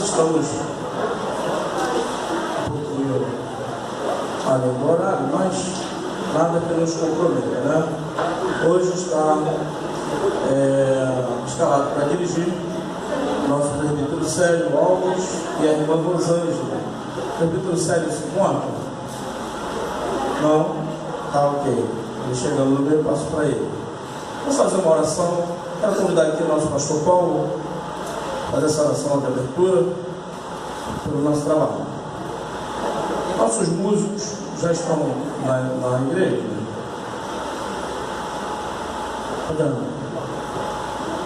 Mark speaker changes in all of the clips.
Speaker 1: nós estamos além do horário, mas nada que nos comprometa, né? Hoje está escalado para dirigir nosso presbítero Sérgio Alves e a irmã Rosângela. O presbítero Sérgio se encontra? Não? Tá, ok. Ele chegando no meio, eu passo para ele. Vamos fazer uma oração. Quero convidar aqui o nosso pastor Paulo a fazer essa oração de abertura pelo nosso trabalho. Nossos músicos já estão na igreja.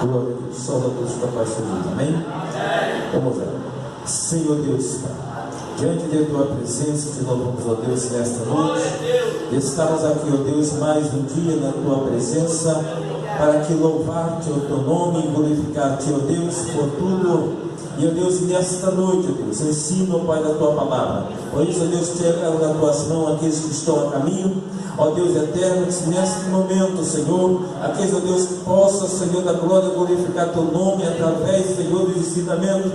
Speaker 2: Glória a Deus, salva a Deus com a paz de Deus, amém? Vamos ver. Senhor Deus, diante de tua presença, te louvamos, ó Deus, nesta noite. Estamos aqui, ó Deus, mais um dia na tua presença, para que louvar-te, o teu nome, e glorificar-te, ó Deus, por tudo. E, ó Deus, nesta noite, ó Deus, ensina, ó Pai, da tua palavra. Por isso, ó Deus, tira nas tuas mãos aqueles que estão a caminho, ó Deus eterno, que neste momento, Senhor, aqueles, ó Deus, que possa, Senhor da glória, glorificar teu nome através, Senhor, do ensinamento,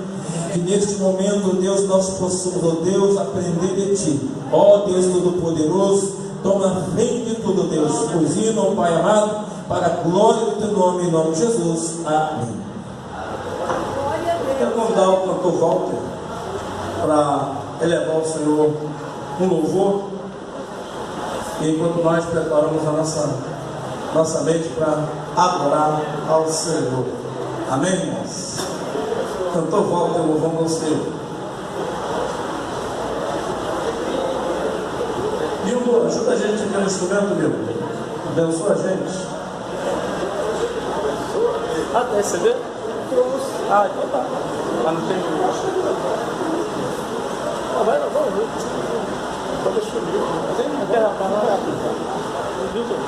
Speaker 2: que neste momento, ó Deus, nós possamos, ó Deus, aprender de ti, ó Deus Todo-Poderoso. Toma frente de tudo, Deus, cozinha, ó Pai amado, para a glória do teu nome, em nome de Jesus, amém.
Speaker 1: Quero convidar o cantor Walter para elevar ao Senhor um louvor, e enquanto nós preparamos a nossa mente para adorar ao Senhor. Amém, irmãos? Cantor Walter, louvamos ao Senhor. Milton, ajuda a gente aqui no instrumento, Milton. Abençoa a gente.
Speaker 3: Ah, tem CD? Ah, então tá. Mas não tem. Ah, vai, vamos ver. Pode subir. Tem aquela palavra. Viu, senhor?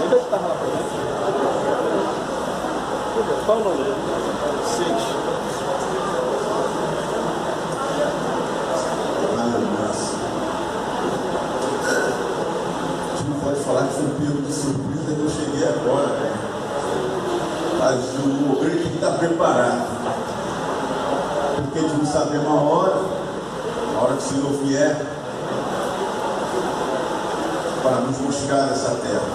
Speaker 3: Ainda estava lá pra dentro. Qual o nome dele? 6.
Speaker 4: A gente não pode falar que foi pego de surpresa que eu cheguei agora, né? Mas o obreiro tem que estar preparado, porque a gente não sabe a hora que o Senhor vier para nos buscar essa terra.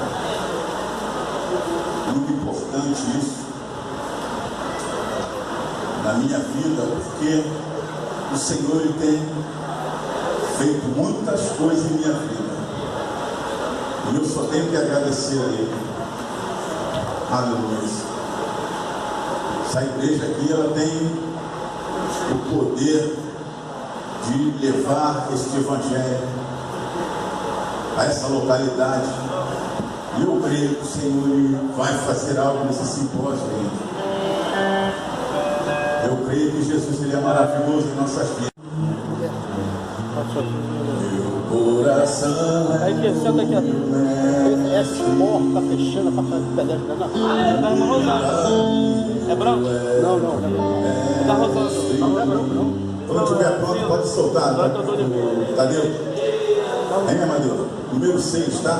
Speaker 4: Muito importante isso na minha vida, porque o Senhor ele tem feito muitas coisas em minha vida e eu só tenho que agradecer a Ele. Aleluia. Essa igreja aqui, ela tem o poder de levar este evangelho a essa localidade. E eu creio que o Senhor ele vai fazer algo nesse simpósio aí. Eu creio que Jesus ele é maravilhoso em nossas vidas. Meu coração.
Speaker 3: Aí que senta aqui, essa porta tá fechando para fazer pedestre. Não, é rosado. É branco? Não, não. É da rosada. Não é branco, não.
Speaker 4: Quando estiver pronto, pode soltar. Tá? Tadeu? Hein, Amadeu? Número 6, tá?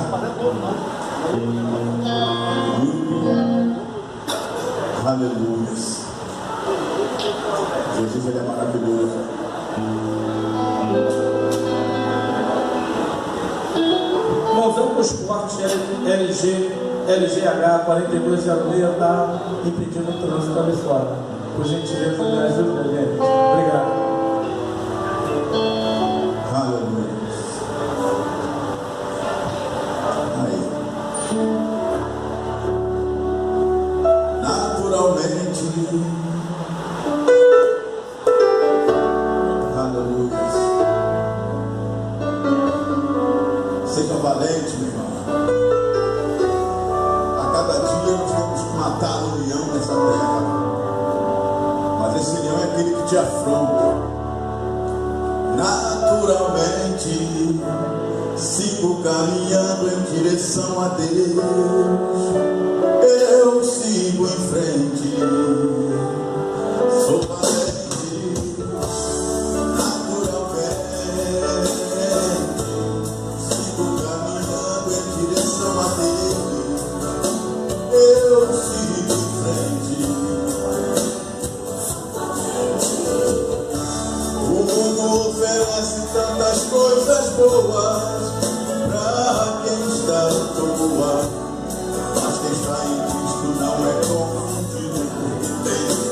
Speaker 4: Aleluia. Jesus ele é maravilhoso.
Speaker 1: Irmãos, Ambos Portos LGH 4206 está impedindo o trânsito ali fora. Por gentileza, me ajuda, gente. Obrigado.
Speaker 4: Aleluia. Aí. Naturalmente. Aleluia. Seja valente, meu irmão. A cada dia nós temos que matar um leão nessa terra. Mas esse leão é aquele que te afronta. Naturalmente sigo caminhando em direção a Deus. Eu sigo em frente. Sou valente. Naturalmente sigo caminhando em direção a Deus. Eu sigo em frente. oferece tantas coisas boas para quem está à toa, mas quem está em Cristo não é confundido por Deus.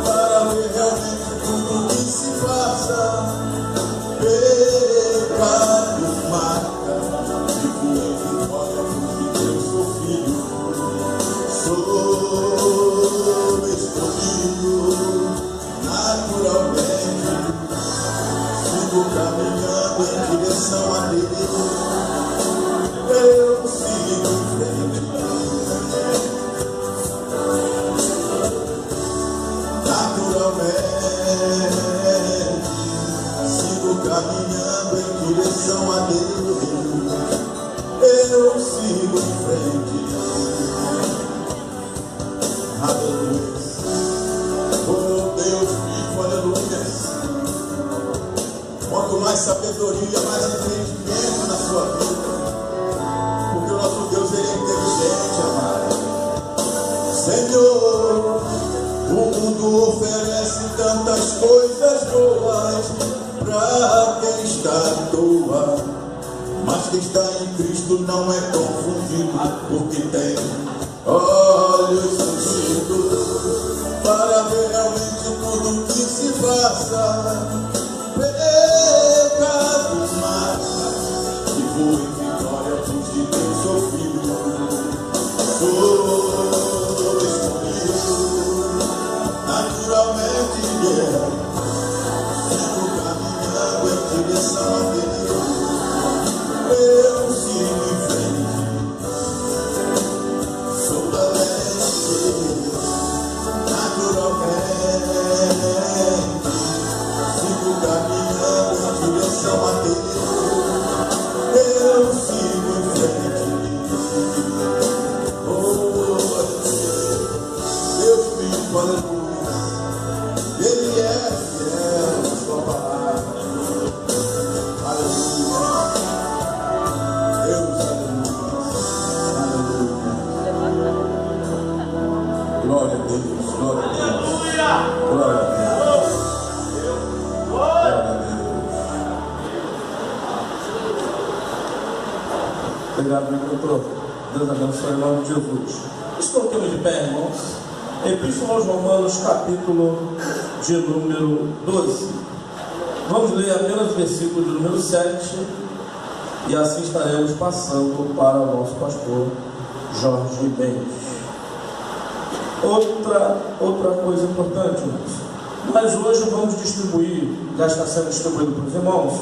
Speaker 4: Para ver realmente tudo que se passa, pecado marca, vivo em vitória porque eu sou filho, sou escolhido naturalmente, sigo caminhando em direção a Deus, eu sigo em frente. Naturalmente, sigo caminhando em direção a Deus, eu sigo em frente. Aleluia. Oh Deus vivo, aleluia. Quanto mais sabedoria, mais entendimento na sua vida, porque o nosso Deus, ele é inteligente, amado. Senhor, o mundo oferece tantas coisas boas para quem está à toa, mas quem está em Cristo não é confundido, porque tem olhos sentidos para ver realmente tudo que se passa. Pecado mata, e vou em vitória, pois de Deus sou filho, sou escolhido naturalmente, sigo caminhando em direção a Deus, eu sigo em frente, sou da leste, naturalmente, sigo caminhando em direção a Deus, eu sigo em frente. Oh, Deus vivo, aleluia. Ele é fiel na sua palavra. Aleluia. Deus, aleluia. Aleluia. Glória a Deus, glória a Deus. Glória a Deus. Glória a Deus.
Speaker 1: Obrigado, meu doutor. Deus abençoe em nome de Jesus. Estamos de pé, irmãos. Epístola aos Romanos, capítulo de número 12. Vamos ler apenas o versículo de número 7 e assim estaremos passando para o nosso pastor Jorge Mendes. Outra coisa importante, irmãos. Nós hoje vamos distribuir, já está sendo distribuído para os irmãos,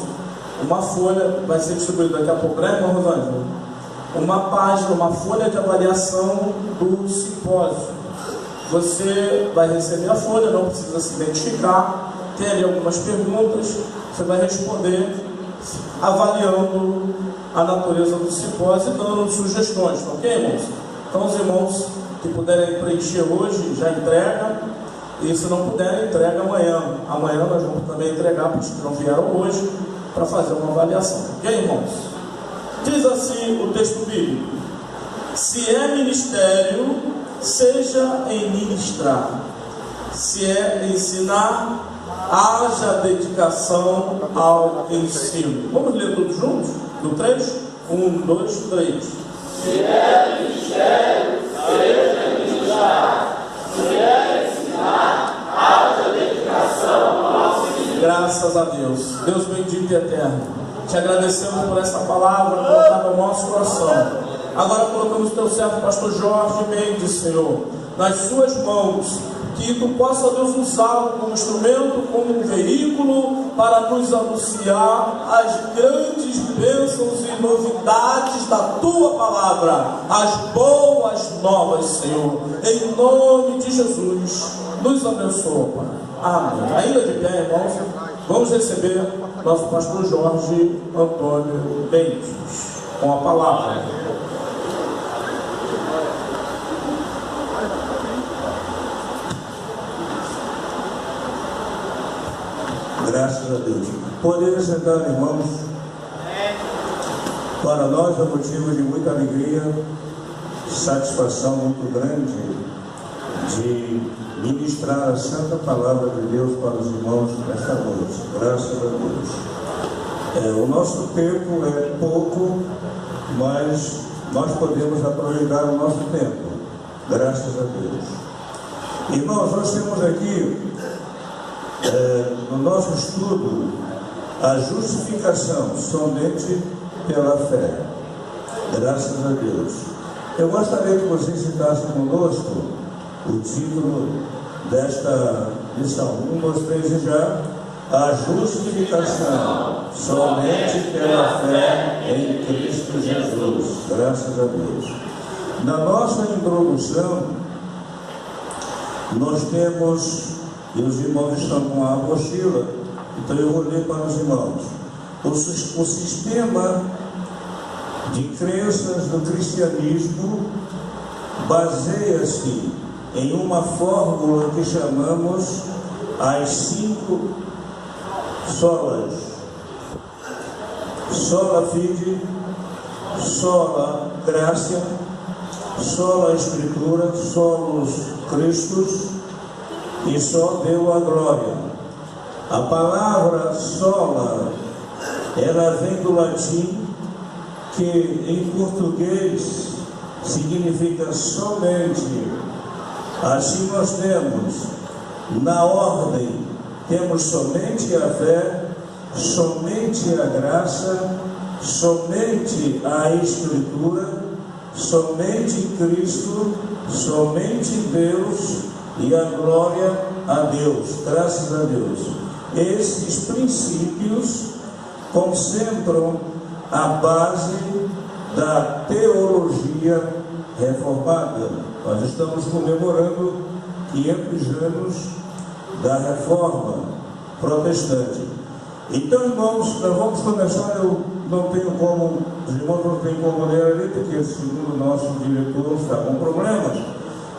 Speaker 1: uma folha, vai ser distribuída daqui a pouco, né, irmão Rosângela? Uma página, uma folha de avaliação do simpósio. Você vai receber a folha, não precisa se identificar, tem ali algumas perguntas, você vai responder avaliando a natureza do simpósio e dando sugestões, ok, irmãos? Então os irmãos que puderem preencher hoje, já entrega, e se não puderem, entrega amanhã. Amanhã nós vamos também entregar para os que não vieram hoje, para fazer uma avaliação, ok, irmãos? Diz assim o texto bíblico: se é ministério, seja em ministrar, se é ensinar, haja dedicação ao ensino. Vamos ler todos juntos? No 3? 1, 2, 3.
Speaker 5: Se é ministério, seja ministrar, se é ensinar, haja dedicação ao ensino.
Speaker 1: Graças a Deus. Deus bendito e eterno, te agradecemos por essa palavra colocada no nosso coração. Agora colocamos o teu servo pastor Jorge Mendes, Senhor, nas suas mãos, que tu possa, Deus, usá-lo como instrumento, como um veículo para nos anunciar as grandes bênçãos e novidades da tua palavra, as boas novas, Senhor. Em nome de Jesus, nos abençoa, Pai. Amém. Ainda de pé, irmãos, vamos receber nosso pastor Jorge Antônio Mendes com a palavra.
Speaker 6: Graças a Deus. Poder sentar, irmãos. Para nós é motivo de muita alegria, satisfação muito grande de ministrar a santa palavra de Deus para os irmãos nesta noite. Graças a Deus. O nosso tempo é pouco, mas nós podemos aproveitar o nosso tempo. Graças a Deus. Irmãos, nós temos aqui, no nosso estudo, a justificação somente pela fé. Graças a Deus. Eu gostaria que vocês citassem conosco o título desta lição. 1, 2, 3 e já. A justificação somente pela fé em Cristo Jesus. Graças a Deus. Na nossa introdução, nós temos, e os irmãos estão com a apostila, então eu vou ler para os irmãos. O sistema de crenças do cristianismo baseia-se em uma fórmula que chamamos as 5 solas: sola fide, sola gratia, sola escritura, solus Christus e só deu a glória. A palavra sola, ela vem do latim, que em português significa somente. Assim nós temos, na ordem, temos somente a fé, somente a graça, somente a Escritura, somente Cristo, somente Deus e a glória a Deus. Graças a Deus. Esses princípios concentram a base da teologia reformada. Nós estamos comemorando 500 anos da reforma protestante. Então, irmãos, nós vamos começar. Eu não tenho como, os irmãos não têm como ler ali, porque segundo o nosso diretor está com problemas,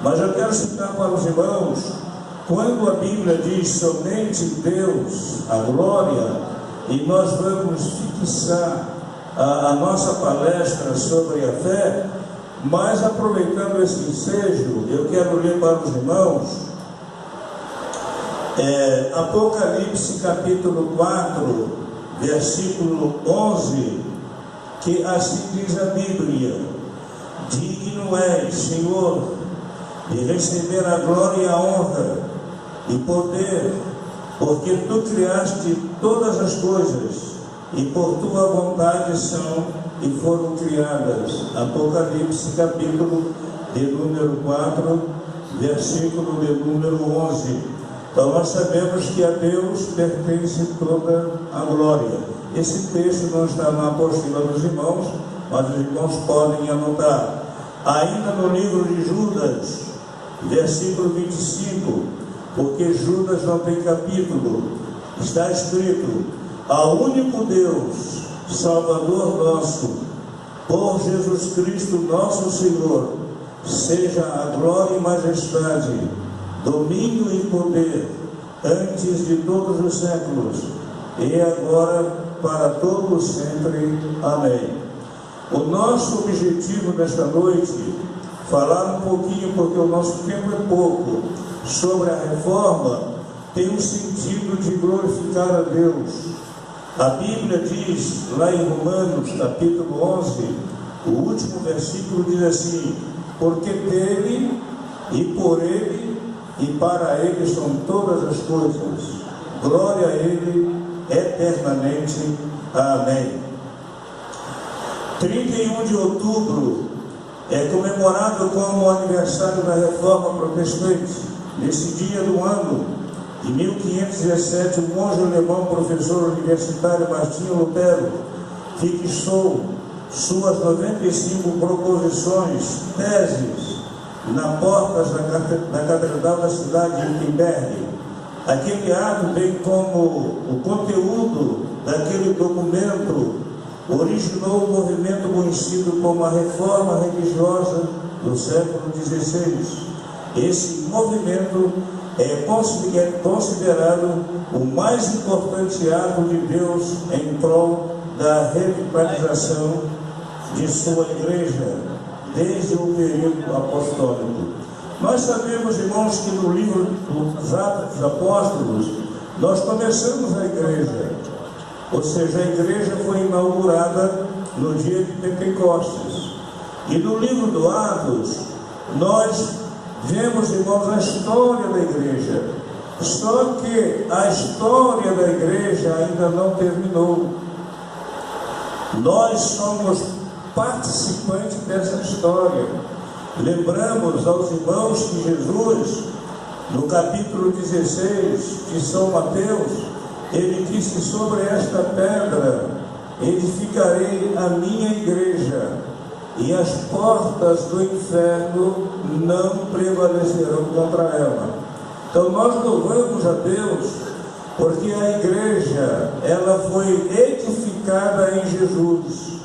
Speaker 6: mas eu quero citar para os irmãos, quando a Bíblia diz somente Deus, a glória, e nós vamos fixar a nossa palestra sobre a fé, mas aproveitando esse ensejo, eu quero ler para os irmãos Apocalipse capítulo 4, versículo 11, que assim diz a Bíblia: digno és, Senhor, de receber a glória e a honra e poder, porque tu criaste todas as coisas e por tua vontade são e foram criadas. Apocalipse capítulo de número 4, versículo de número 11. Então nós sabemos que a Deus pertence toda a glória. Esse texto não está na apostila dos irmãos, mas os irmãos podem anotar. Ainda no livro de Judas, versículo 25, porque Judas não tem capítulo, está escrito: ao único Deus, Salvador nosso, por Jesus Cristo nosso Senhor, seja a glória e majestade, domínio e poder, antes de todos os séculos, e agora para todos sempre. Amém. O nosso objetivo nesta noite, falar um pouquinho, porque o nosso tempo é pouco, sobre a reforma, tem um sentido de glorificar a Deus. A Bíblia diz, lá em Romanos, capítulo 11, o último versículo diz assim: porque dele, e por ele, e para ele são todas as coisas. Glória a ele eternamente. Amém. 31 de outubro é comemorado como o aniversário da Reforma Protestante. Nesse dia do ano de 1517, o monge alemão, professor universitário Martinho Lutero, fixou suas 95 proposições, teses, na porta da catedral da cidade de Wittenberg. Aquele ato, bem como o conteúdo daquele documento, originou um movimento conhecido como a Reforma Religiosa do século XVI. Esse movimento é considerado o mais importante ato de Deus em prol da revitalização de sua igreja desde o período apostólico. Nós sabemos, irmãos, que no livro dos Atos dos Apóstolos, nós começamos a igreja. Ou seja, a igreja foi inaugurada no dia de Pentecostes. E no livro do Atos, nós vemos, irmãos, a história da igreja. Só que a história da igreja ainda não terminou. Nós somos participantes dessa história. Lembramos aos irmãos que Jesus, no capítulo 16 de São Mateus, ele disse: sobre esta pedra edificarei a minha igreja, e as portas do inferno não prevalecerão contra ela. Então nós louvamos a Deus, porque a igreja, ela foi edificada em Jesus.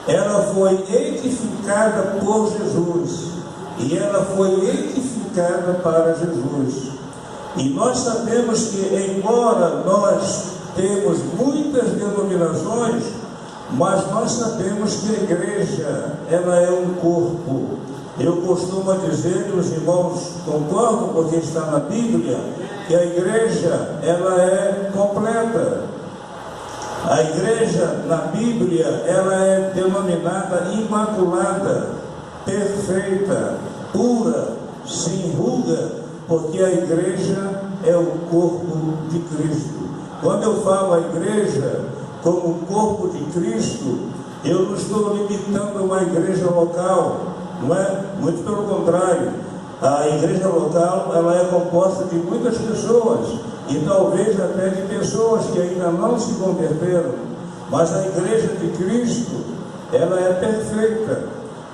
Speaker 6: Ela foi edificada por Jesus, e ela foi edificada para Jesus. E nós sabemos que, embora nós temos muitas denominações, mas nós sabemos que a igreja, ela é um corpo. Eu costumo dizer, e os irmãos concordam, porque está na Bíblia, que a igreja, ela é completa. A igreja, na Bíblia, ela é denominada imaculada, perfeita, pura, sem ruga, porque a igreja é o corpo de Cristo. Quando eu falo a igreja como o corpo de Cristo, eu não estou limitando a uma igreja local, não é? Muito pelo contrário. A igreja local, ela é composta de muitas pessoas, e talvez até de pessoas que ainda não se converteram, mas a igreja de Cristo, ela é perfeita.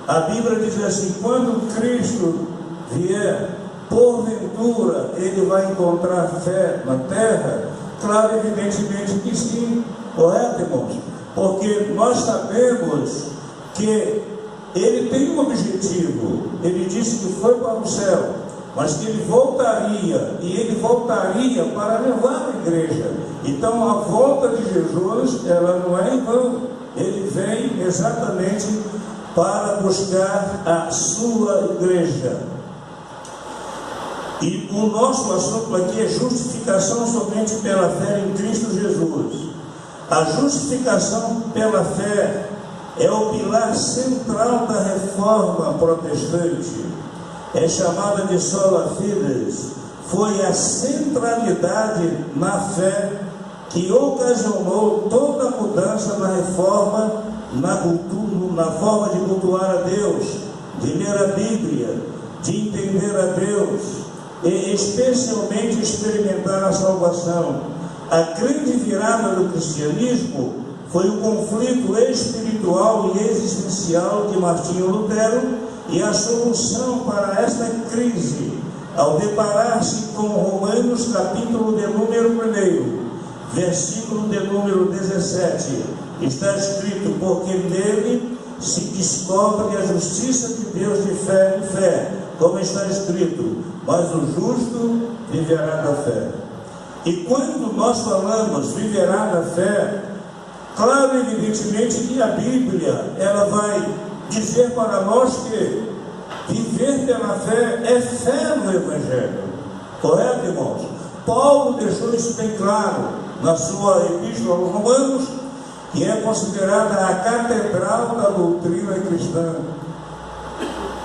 Speaker 6: A Bíblia diz assim: quando Cristo vier, porventura ele vai encontrar fé na terra? Claro, evidentemente que sim, correto, irmãos? Porque nós sabemos que ele tem um objetivo. Ele disse que foi para o céu, mas que ele voltaria, e ele voltaria para levar a igreja. Então a volta de Jesus, ela não é em vão. Ele vem exatamente para buscar a sua igreja. E o nosso assunto aqui é justificação somente pela fé em Cristo Jesus. A justificação pela fé é o pilar central da reforma protestante. É chamada de sola fides. Foi a centralidade na fé que ocasionou toda a mudança na reforma, na forma de cultuar a Deus, de ler a Bíblia, de entender a Deus e especialmente experimentar a salvação. A grande virada do cristianismo foi o conflito espiritual e existencial de Martinho Lutero, e a solução para esta crise, ao deparar-se com Romanos capítulo de número 1, versículo de número 17, está escrito: porque nele se descobre a justiça de Deus de fé em fé, como está escrito: mas o justo viverá da fé. E quando nós falamos viverá da fé, claro, evidentemente que a Bíblia, ela vai dizer para nós que viver pela fé é fé no Evangelho. Correto, irmãos? Paulo deixou isso bem claro na sua epístola aos Romanos, que é considerada a catedral da doutrina cristã.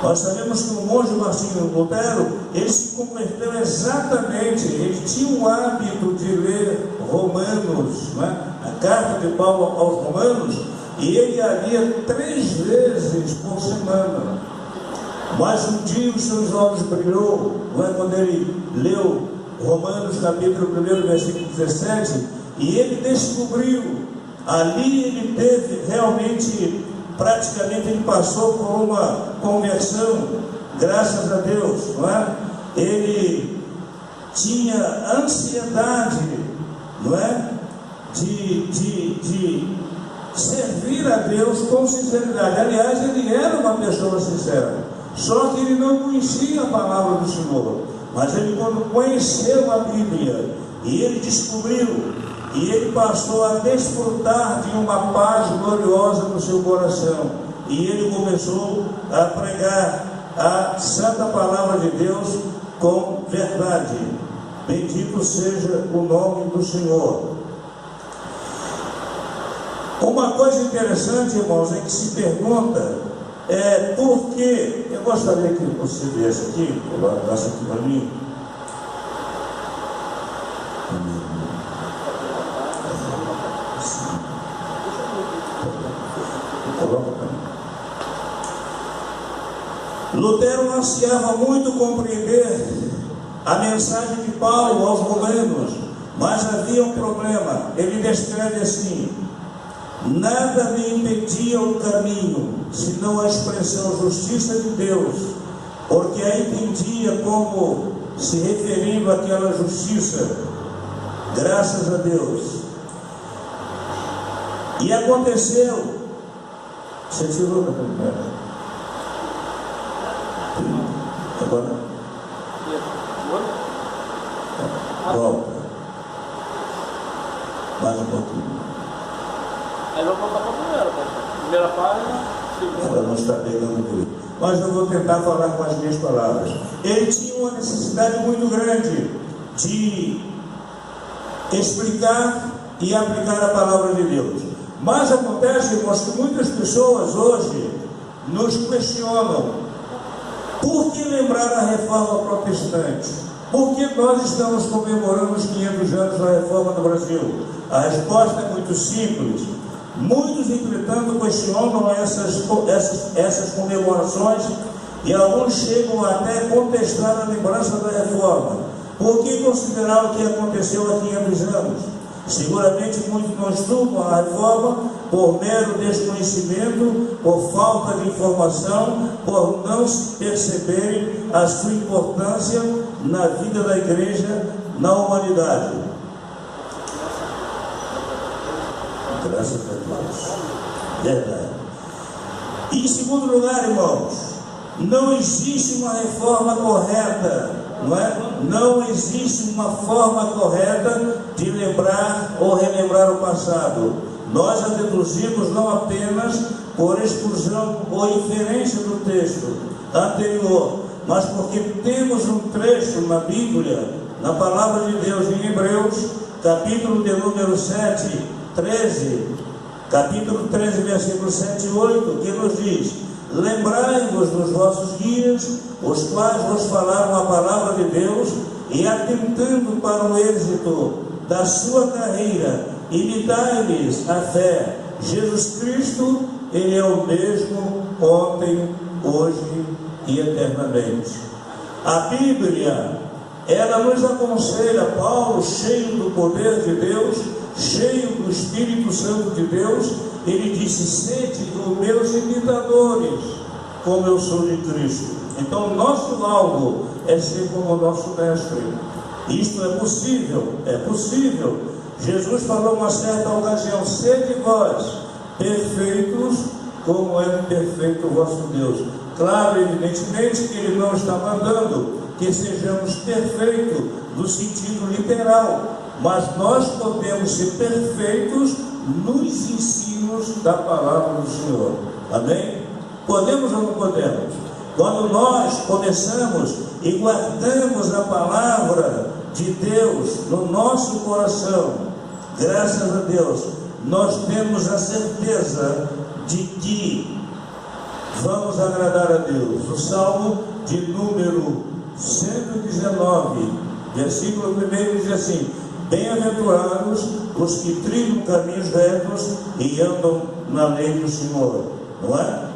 Speaker 6: Nós sabemos que o monge Martinho Lutero, ele se converteu exatamente, ele tinha o hábito de ler Romanos, né? A carta de Paulo aos Romanos, e ele a lia 3 vezes por semana. Mas um dia os seus olhos brilhou, né? Quando ele leu Romanos capítulo 1, versículo 17, e ele descobriu, ali ele teve realmente, praticamente ele passou por uma conversão, graças a Deus, não é? Ele tinha ansiedade, não é? De servir a Deus com sinceridade. Aliás, ele era uma pessoa sincera, só que ele não conhecia a palavra do Senhor. Mas ele, quando conheceu a Bíblia, e ele descobriu, e ele passou a desfrutar de uma paz gloriosa no seu coração, e ele começou a pregar a santa palavra de Deus com verdade. Bendito seja o nome do Senhor. Uma coisa interessante, irmãos, é que se pergunta por que, eu gostaria que você viesse aqui, colocasse aqui para mim. Lutero ansiava muito compreender a mensagem de Paulo aos romanos, mas havia um problema. Ele descreve assim: nada me impedia o caminho, senão a expressão justiça de Deus, porque a entendia como se referindo àquela justiça, graças a Deus. E aconteceu, você tirou da primeira? Agora? Volta. Mais um pouquinho.
Speaker 3: Aí vamos voltar para a primeira, primeira página.
Speaker 6: Ela não está pegando tudo. Mas eu vou tentar falar com as minhas palavras. Ele tinha uma necessidade muito grande de explicar e aplicar a palavra de Deus. Mas acontece, irmãos, que muitas pessoas hoje nos questionam: por que lembrar a reforma protestante? Por que nós estamos comemorando os 500 anos da reforma no Brasil? A resposta é muito simples. Muitos, entretanto, questionam essas comemorações, e alguns chegam até a contestar a lembrança da reforma. Por que considerar o que aconteceu há 500 anos? Seguramente muitos não estudam a reforma por mero desconhecimento, por falta de informação, por não perceberem a sua importância na vida da igreja, na humanidade. Graças a Deus. Verdade. E em segundo lugar, irmãos, não existe uma reforma correta, não é? Não existe uma forma correta de lembrar ou relembrar o passado. Nós a deduzimos não apenas por exclusão ou inferência do texto anterior, mas porque temos um trecho na Bíblia, na palavra de Deus, em Hebreus, capítulo de número 13, capítulo 13, versículo 7 e 8, que nos diz: lembrai-vos dos vossos guias, os quais vos falaram a palavra de Deus, e atentando para o êxito da sua carreira, imitai-lhes a fé. Jesus Cristo, Ele é o mesmo ontem, hoje e eternamente. A Bíblia, ela nos aconselha, Paulo, cheio do poder de Deus, cheio do Espírito Santo de Deus, ele disse: sede os meus imitadores, como eu sou de Cristo. Então o nosso alvo é ser como o nosso mestre. Isto é possível, é possível. Jesus falou uma certa ocasião: sede vós perfeitos, como é perfeito o vosso Deus. Claro, evidentemente que ele não está mandando que sejamos perfeitos no sentido literal, mas nós podemos ser perfeitos nos ensinos da palavra do Senhor. Amém? Podemos ou não podemos? Quando nós começamos e guardamos a palavra de Deus no nosso coração, graças a Deus, nós temos a certeza de que vamos agradar a Deus. O Salmo de número 119, versículo 1 diz assim: bem-aventurados os que trilham caminhos retos e andam na lei do Senhor. Não é?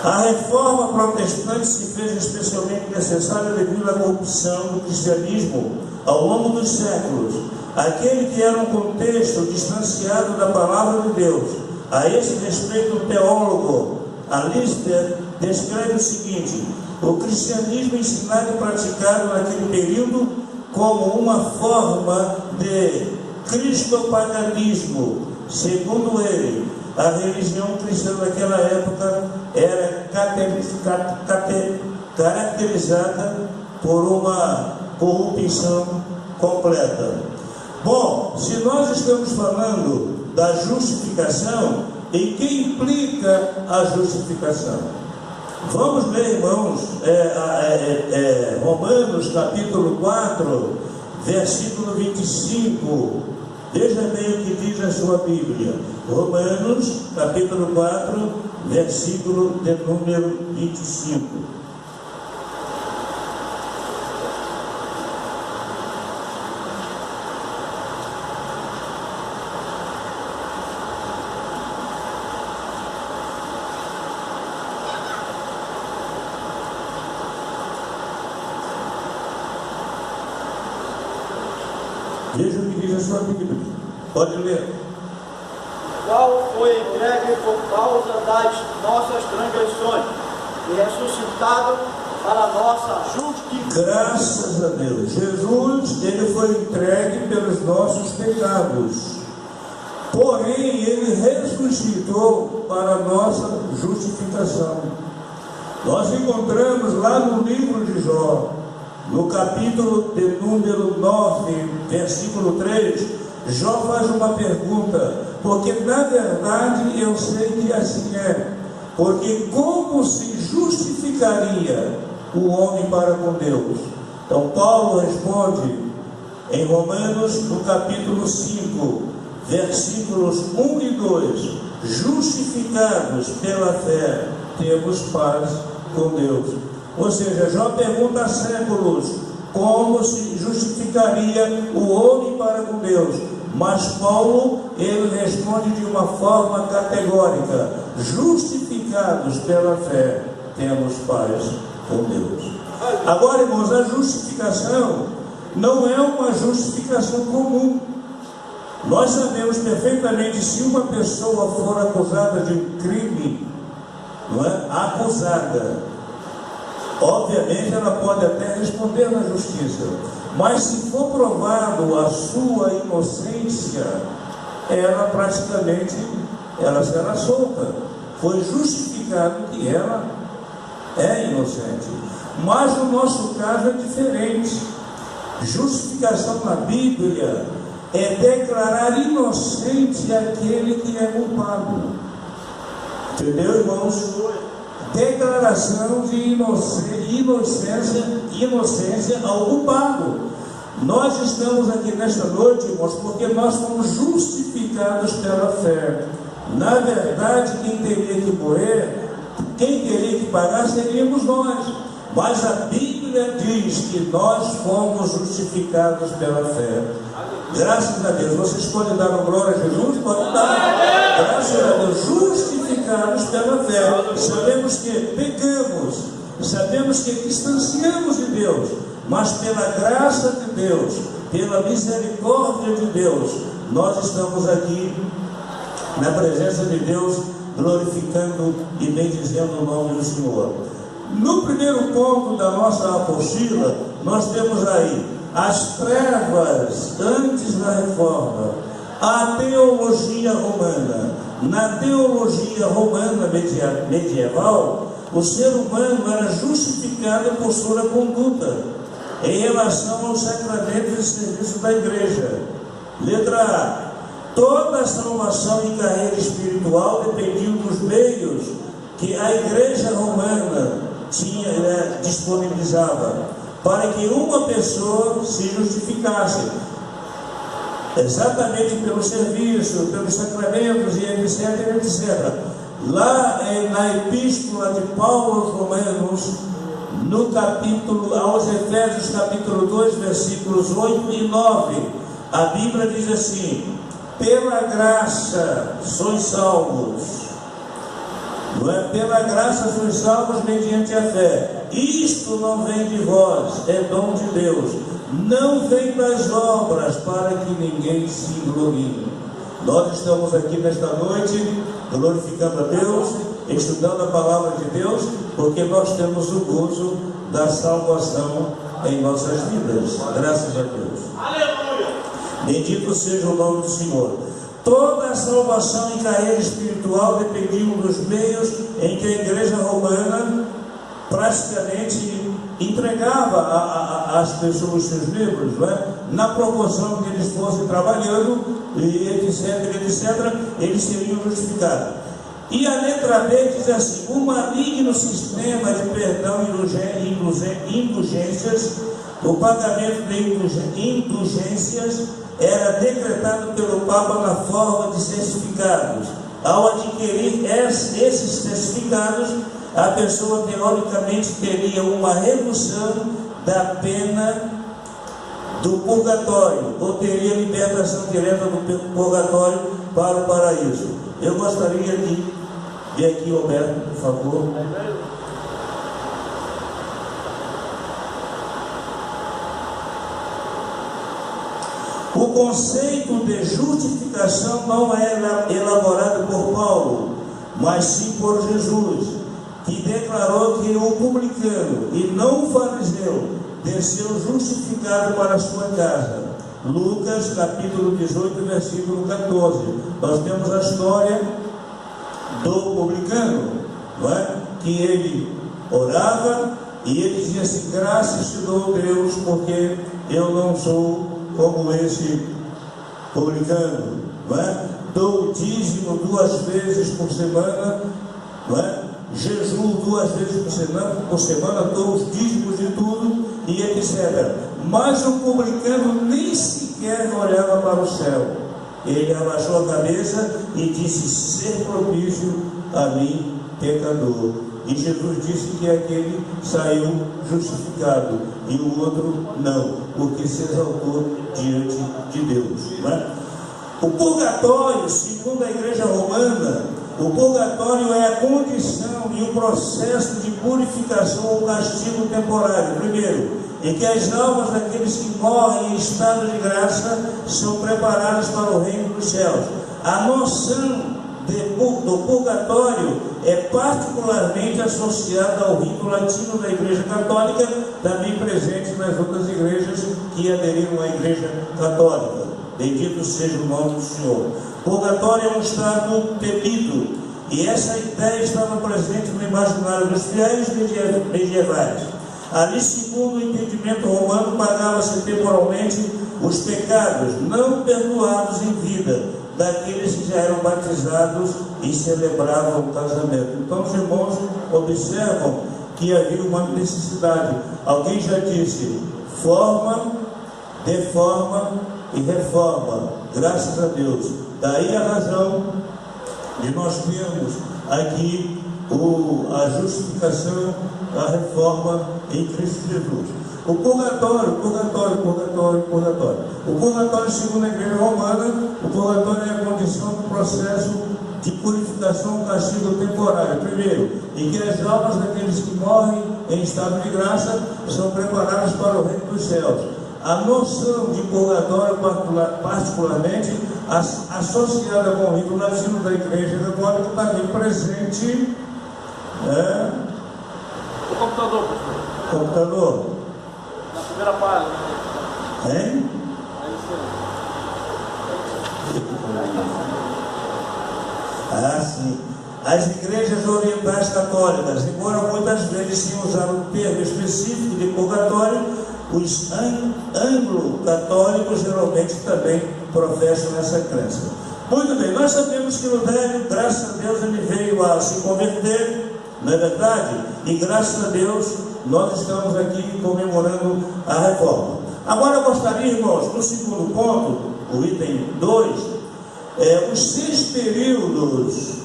Speaker 6: A reforma protestante se fez especialmente necessária devido à corrupção do cristianismo ao longo dos séculos. Aquele que era um contexto distanciado da palavra de Deus. A esse respeito, o teólogo Alister descreve o seguinte: o cristianismo ensinado e praticado naquele período como uma forma de cristopaganismo. Segundo ele, a religião cristã naquela época era caracterizada por uma corrupção completa. Bom, se nós estamos falando da justificação, em que implica a justificação? Vamos ler, irmãos, Romanos capítulo 4, versículo 25. Veja bem o que diz a sua Bíblia. Romanos capítulo 4, versículo de número 25. Veja o que diz a sua Bíblia. Pode ler.
Speaker 3: Qual foi entregue por causa das nossas transgressões e ressuscitado para a nossa justiça.
Speaker 6: Graças a Deus. Jesus, ele foi entregue pelos nossos pecados. Porém, ele ressuscitou para a nossa justificação. Nós encontramos lá no livro de Jó, no capítulo de número 9, versículo 3, Jó faz uma pergunta, porque na verdade eu sei que assim é, porque como se justificaria o homem para com Deus? Então Paulo responde em Romanos, no capítulo 5, versículos 1 e 2, justificados pela fé, temos paz com Deus. Ou seja, Jó pergunta há séculos como se justificaria o homem para com Deus. Mas Paulo, ele responde de uma forma categórica: justificados pela fé, temos paz com Deus. Agora, irmãos, a justificação não é uma justificação comum. Nós sabemos perfeitamente, se uma pessoa for acusada de um crime, não é? Acusada, obviamente ela pode até responder na justiça, mas se for provado a sua inocência, ela praticamente será solta. Foi justificado que ela é inocente. Mas no nosso caso é diferente. Justificação na Bíblia é declarar inocente aquele que é culpado. Entendeu, irmãos? Declaração de inocência ao culpado. Nós estamos aqui nesta noite, irmãos, porque nós fomos justificados pela fé. Na verdade, quem teria que morrer, quem teria que pagar, seríamos nós. Mas a Bíblia diz que nós fomos justificados pela fé. Graças a Deus. Vocês podem dar uma glória a Jesus? Podem dar. Graças a Deus. Justificados pela fé. Sabemos que pecamos, sabemos que distanciamos de Deus, mas pela graça de Deus, pela misericórdia de Deus, nós estamos aqui na presença de Deus, glorificando e bendizendo o nome do Senhor. No primeiro ponto da nossa apostila, nós temos aí as trevas antes da reforma, a teologia romana. Na teologia romana medieval, o ser humano era justificado por sua conduta em relação aos sacramentos e serviços da igreja. Letra A: toda a salvação e carreira espiritual dependiam dos meios que a igreja romana disponibilizava para que uma pessoa se justificasse, exatamente pelo serviço, pelos sacramentos e etc. Lá na epístola de Paulo aos Romanos, no capítulo aos Efésios, capítulo 2, versículos 8 e 9, a Bíblia diz assim: pela graça sois salvos. Não é? Pela graça sois salvos mediante a fé. Isto não vem de vós, é dom de Deus. Não vem das obras, para que ninguém se glorie. Nós estamos aqui nesta noite glorificando a Deus, estudando a palavra de Deus, porque nós temos o gozo da salvação em nossas vidas. Graças a Deus. Aleluia! Bendito seja o nome do Senhor. Toda a salvação e carreira espiritual dependiam dos meios em que a igreja romana praticamente entregava às pessoas, seus membros, não é? Na proporção que eles fossem trabalhando, e etc, eles seriam justificados. E a letra B diz assim: o maligno sistema de perdão e indulgências, o pagamento de indulgências era decretado pelo Papa na forma de certificados. Ao adquirir esses certificados, a pessoa teoricamente teria uma redução da pena do purgatório, ou teria libertação direta do purgatório para o paraíso. Eu gostaria de vir aqui, Roberto, por favor. O conceito de justificação não é elaborado por Paulo, mas sim por Jesus, que declarou que o publicano e não o fariseu desceu justificado para a sua casa. Lucas capítulo 18, versículo 14. Nós temos a história do publicano, não é? Que ele orava e ele dizia assim: graças te dou, Deus, porque eu não sou como esse publicano, não é? Dou o dízimo 2 vezes por semana, não é? Jejuo 2 vezes por semana, dou os dízimos de tudo e etc. Mas o publicano nem sequer olhava para o céu. Ele abaixou a cabeça e disse: ser propício a mim, pecador. E Jesus disse que aquele saiu justificado e o outro não, porque se exaltou diante de Deus, não é? O purgatório, segundo a Igreja Romana, o purgatório é a condição e o processo de purificação ou castigo temporário. Primeiro, em que as almas daqueles que morrem em estado de graça são preparadas para o reino dos céus. A noção do purgatório é particularmente associada ao rito latino da Igreja Católica, também presente nas outras igrejas que aderiram à Igreja Católica. Bendito seja o nome do Senhor. Purgatório é um estado temido, e essa ideia estava presente no imaginário dos fiéis medievais. Ali, segundo o entendimento romano, pagava-se temporalmente os pecados não perdoados em vida daqueles que já eram batizados e celebravam o casamento. Então os irmãos observam que havia uma necessidade. Alguém já disse: forma, deforma e reforma. Graças a Deus. Daí a razão de nós termos aqui a justificação, a reforma em Cristo Jesus. O purgatório. O purgatório, segundo a Igreja Romana, o purgatório é a condição do processo de purificação, castigo temporário. Primeiro, em que as almas daqueles que morrem em estado de graça são preparadas para o reino dos céus. A noção de purgatório, particularmente associada com o rito latino da Igreja Católica, está aqui presente.
Speaker 3: O computador, professor.
Speaker 6: Computador.
Speaker 3: Na primeira página.
Speaker 6: Hein? Ah, sim. As igrejas orientais católicas, embora muitas vezes tenham usado um termo específico de purgatório, os anglo-católicos geralmente também professam essa crença. Muito bem, nós sabemos que Lutero, graças a Deus, ele veio a se converter, não é verdade? E graças a Deus, nós estamos aqui comemorando a reforma. Agora eu gostaria, irmãos, no segundo ponto, o item 2, os 6 períodos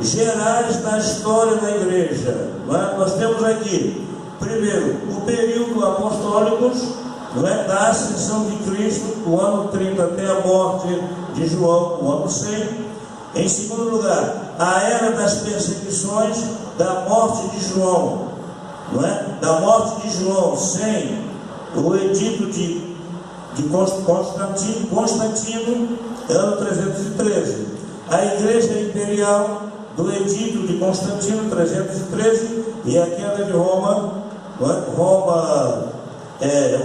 Speaker 6: gerais da história da igreja. Não é? Nós temos aqui, primeiro, o período apostólico, não é? Da ascensão de Cristo, do ano 30 até a morte de João, no ano 100. Em segundo lugar, a era das perseguições, da morte de João, não é? Da morte de João, 100, o edito de Constantino, ano 313. A igreja imperial do edito de Constantino, 313, e a queda de Roma, Roma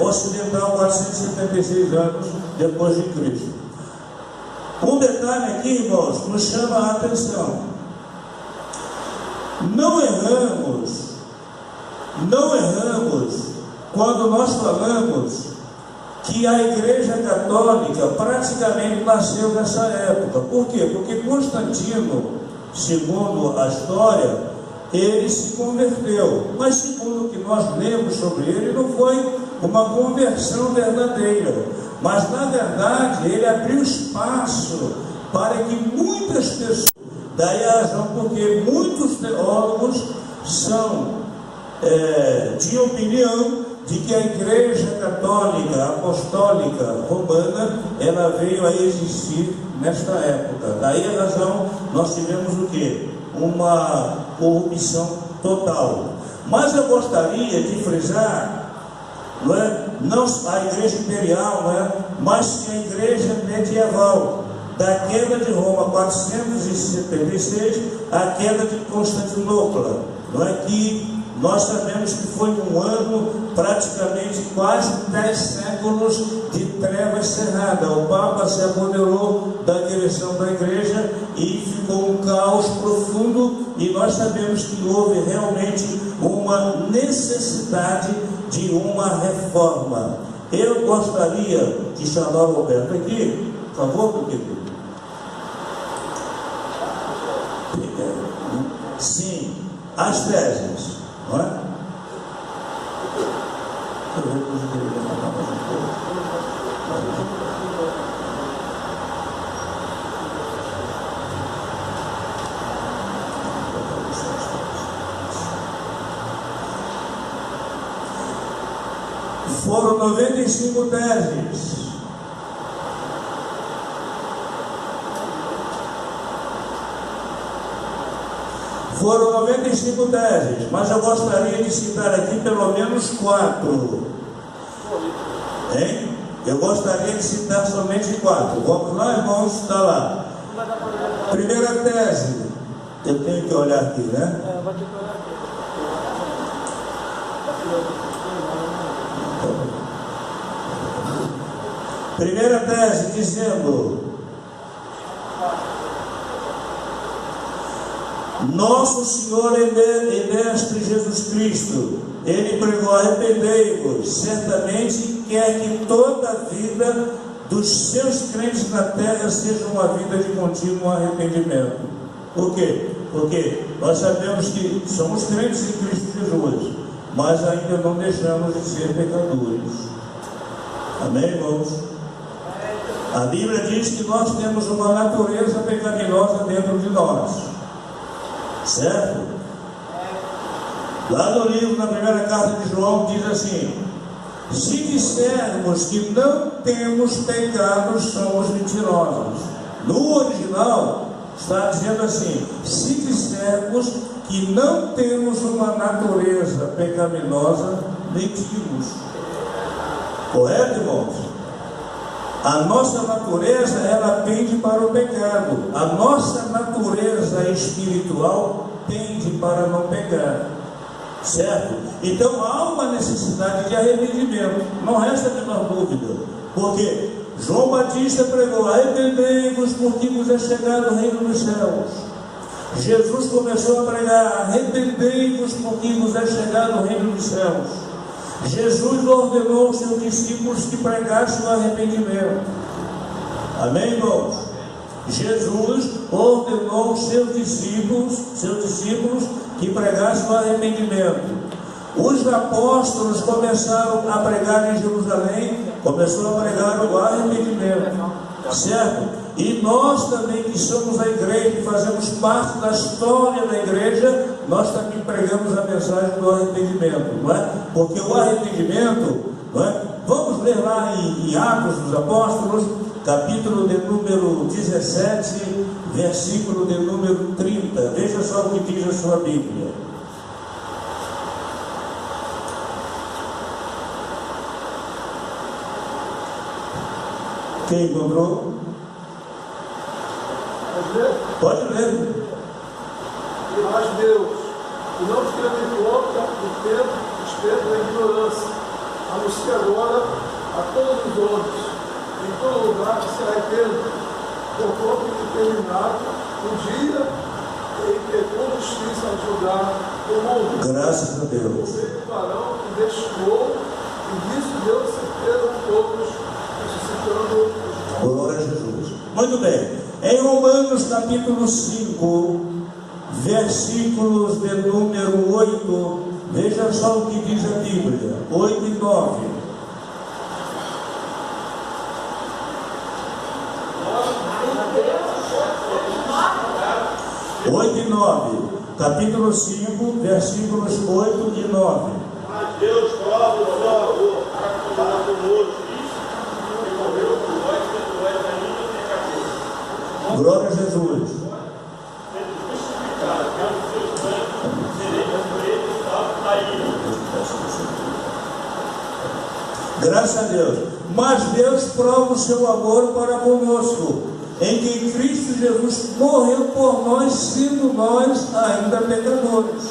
Speaker 6: ocidental, 476 anos depois de Cristo. Um detalhe aqui, irmãos, nos chama a atenção. Não erramos quando nós falamos que a Igreja Católica praticamente nasceu nessa época. Por quê? Porque Constantino segundo a história, ele se converteu. Mas segundo o que nós lemos sobre ele, não foi uma conversão verdadeira. Mas na verdade ele abriu espaço para que muitas pessoas, daí a razão porque muitos teólogos são de opinião de que a Igreja Católica Apostólica Romana, ela veio a existir nesta época. Daí a razão nós tivemos o quê? Uma corrupção total. Mas eu gostaria de frisar, não a Igreja Imperial, mas a Igreja Medieval, da queda de Roma 476 à queda de Constantinopla, que nós sabemos que foi um ano, praticamente quase 10 séculos de trevas cerrada. O Papa se apoderou da direção da igreja e ficou um caos profundo, e nós sabemos que houve realmente uma necessidade de uma reforma. Eu gostaria de chamar o Roberto aqui, por favor, meu querido. Sim, as teses, não é? Foram 95 teses. Foram 95 teses, mas eu gostaria de citar aqui pelo menos 4. Hein? Eu gostaria de citar somente 4. Vamos lá, irmãos? Está lá. Primeira tese. Eu tenho que olhar aqui, né? Primeira tese dizendo: Nosso Senhor e Mestre Jesus Cristo, Ele pregou: arrependei-vos, certamente quer que toda a vida dos seus crentes na terra seja uma vida de contínuo arrependimento. Por quê? Porque nós sabemos que somos crentes em Cristo Jesus, mas ainda não deixamos de ser pecadores. Amém, irmãos? A Bíblia diz que nós temos uma natureza pecaminosa dentro de nós. Certo? Lá no livro, na primeira carta de João, diz assim: se dissermos que não temos pecados, somos mentirosos. No original está dizendo assim: se dissermos que não temos uma natureza pecaminosa, mentimos. Correto, irmãos? A nossa natureza, ela pende para o pecado. A nossa natureza espiritual tende para não pecar. Certo? Então há uma necessidade de arrependimento. Não resta a menor dúvida. Porque João Batista pregou: arrependei-vos, porque vos é chegado o reino dos céus. Jesus começou a pregar: arrependei-vos, porque vos é chegado o reino dos céus. Jesus ordenou aos seus discípulos que pregassem o arrependimento. Amém, irmãos? Jesus ordenou aos seus discípulos que pregassem o arrependimento. Os apóstolos começaram a pregar em Jerusalém, começou a pregar o arrependimento, certo? E nós também, que somos a igreja, que fazemos parte da história da igreja, nós também pregamos a mensagem do arrependimento, não é? Porque o arrependimento, não é? Vamos ler lá em Atos dos Apóstolos, capítulo de número 17, versículo de número 30. Veja só o que diz a sua Bíblia. Quem encontrou? Pode ler.
Speaker 7: Mas Deus, que não teve conta do tempo, respeito da ignorância, anuncia agora a todos os homens, em todo lugar, que se arrependam, conforme determinado o dia em que com justiça julgar o mundo.
Speaker 6: Graças a Deus.
Speaker 7: O varão que destilou, e disso deu certeza a todos, ressuscitando.
Speaker 6: Glória a Jesus. Muito bem. Em Romanos capítulo 5, versículos de número 8. Veja só o que diz a Bíblia, 8 e 9. 8 e 9, capítulo 5, versículos 8 e 9.
Speaker 5: Mas Deus prova o seu amor para conosco, e morreu por nós, perdoai a minha pecadores.
Speaker 6: Glória a Jesus.
Speaker 5: Sendo justificado pelo seu sangue, seremos por ele salvos da ira.
Speaker 6: Graças a Deus. Mas Deus prova o seu amor para conosco, em que Cristo Jesus morreu por nós, sendo nós ainda pecadores.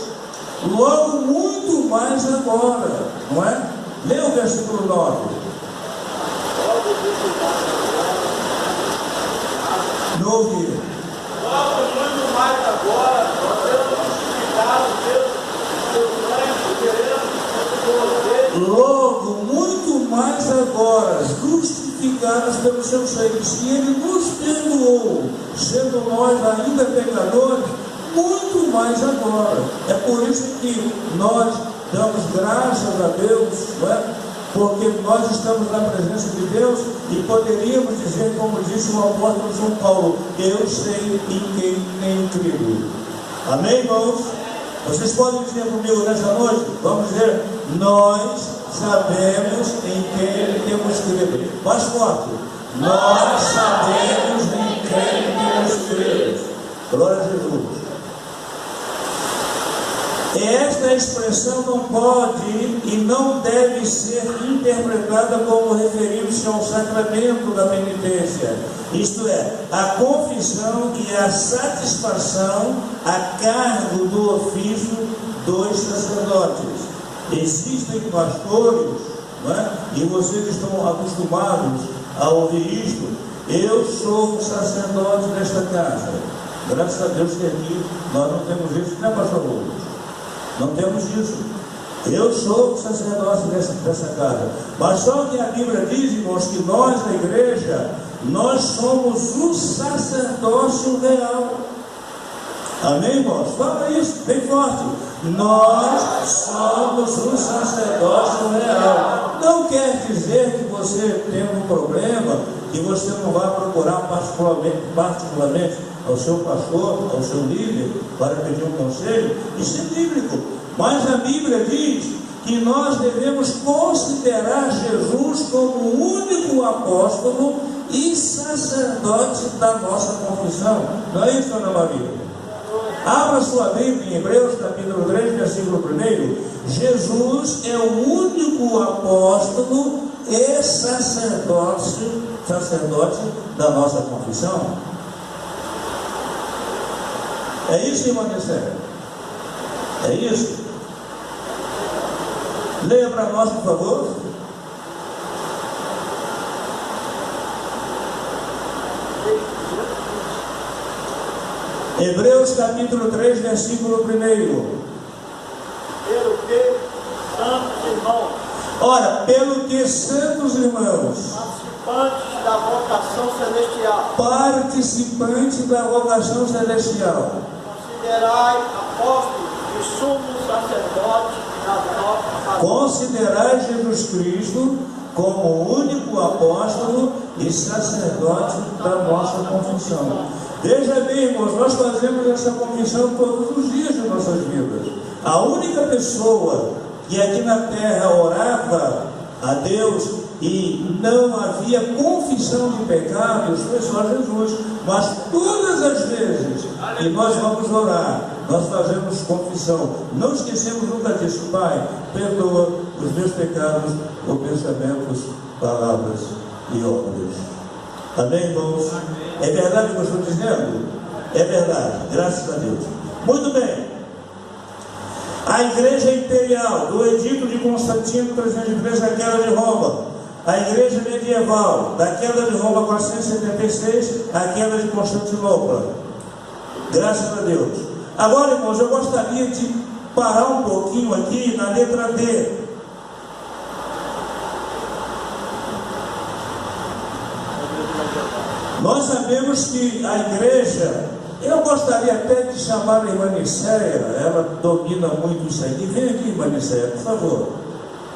Speaker 6: Logo, muito mais agora, não é? Leia o versículo 9. Não ouvi.
Speaker 5: Logo, muito mais agora, nós temos justificado Deus, queremos,
Speaker 6: Logo, muito mais agora, justificados pelo seu sangue, se Ele nos perdoou, sendo nós ainda pecadores, muito mais agora. É por isso que nós damos graças a Deus, não é? Porque nós estamos na presença de Deus e poderíamos dizer, como disse o apóstolo São Paulo, eu sei em quem tenho crido. Amém, irmãos? Vocês podem dizer comigo nessa noite? Vamos dizer, nós sabemos em quem temos crido. Mais forte. Nós sabemos em quem temos crido. Glória a Jesus. Esta expressão não pode e não deve ser interpretada como referindo-se ao sacramento da penitência, isto é, a confissão e a satisfação a cargo do ofício dos sacerdotes. Existem pastores, não é? E vocês estão acostumados a ouvir isto. Eu sou o sacerdote desta casa. Graças a Deus que aqui nós não temos isso, não é, pastor Lucas? Não temos isso. Eu sou o sacerdote dessa casa. Mas só que a Bíblia diz, irmãos, que nós, na igreja, nós somos o sacerdócio real. Amém, irmãos? Fala isso, bem forte. Nós somos o sacerdócio real. Não quer dizer que você tem um problema, que você não vai procurar particularmente ao seu pastor, ao seu líder, para pedir um conselho. Isso é bíblico. Mas a Bíblia diz que nós devemos considerar Jesus como o único apóstolo e sacerdote da nossa confissão. Não é isso, Ana Maria? Abra sua Bíblia em Hebreus capítulo 3, versículo 1. Jesus é o único apóstolo e sacerdote da nossa confissão. É isso, irmã Nessé? É isso? Leia para nós, por favor. Hebreus capítulo 3, versículo 1.
Speaker 3: Pelo que, santos irmãos,
Speaker 6: Ora, pelo que, santos irmãos,
Speaker 3: participantes da vocação celestial,
Speaker 6: participantes da vocação celestial,
Speaker 3: considerai apóstolos e sumo sacerdote da nossa família.
Speaker 6: considerai Jesus Cristo como o único apóstolo e sacerdote da nossa confissão. Veja bem, irmãos, nós fazemos essa confissão todos os dias de nossas vidas. A única pessoa que aqui na terra orava a Deus e não havia confissão de pecados foi só Jesus. Mas todas as vezes que nós vamos orar, nós fazemos confissão. Não esquecemos nunca disso. Pai, perdoa os meus pecados por pensamentos, palavras e obras. Amém, irmãos? É verdade o que eu estou dizendo? É verdade, graças a Deus. Muito bem. A Igreja Imperial, do Edito de Constantino 303, a queda de Roma. A Igreja Medieval, da queda de Roma 476, a queda de Constantinopla. Graças a Deus. Agora, irmãos, eu gostaria de parar um pouquinho aqui na letra D. Nós sabemos que a igreja, Eu gostaria até de chamar a irmã Nicéia, ela domina muito isso aqui. Vem aqui, irmã Nicéia, por favor.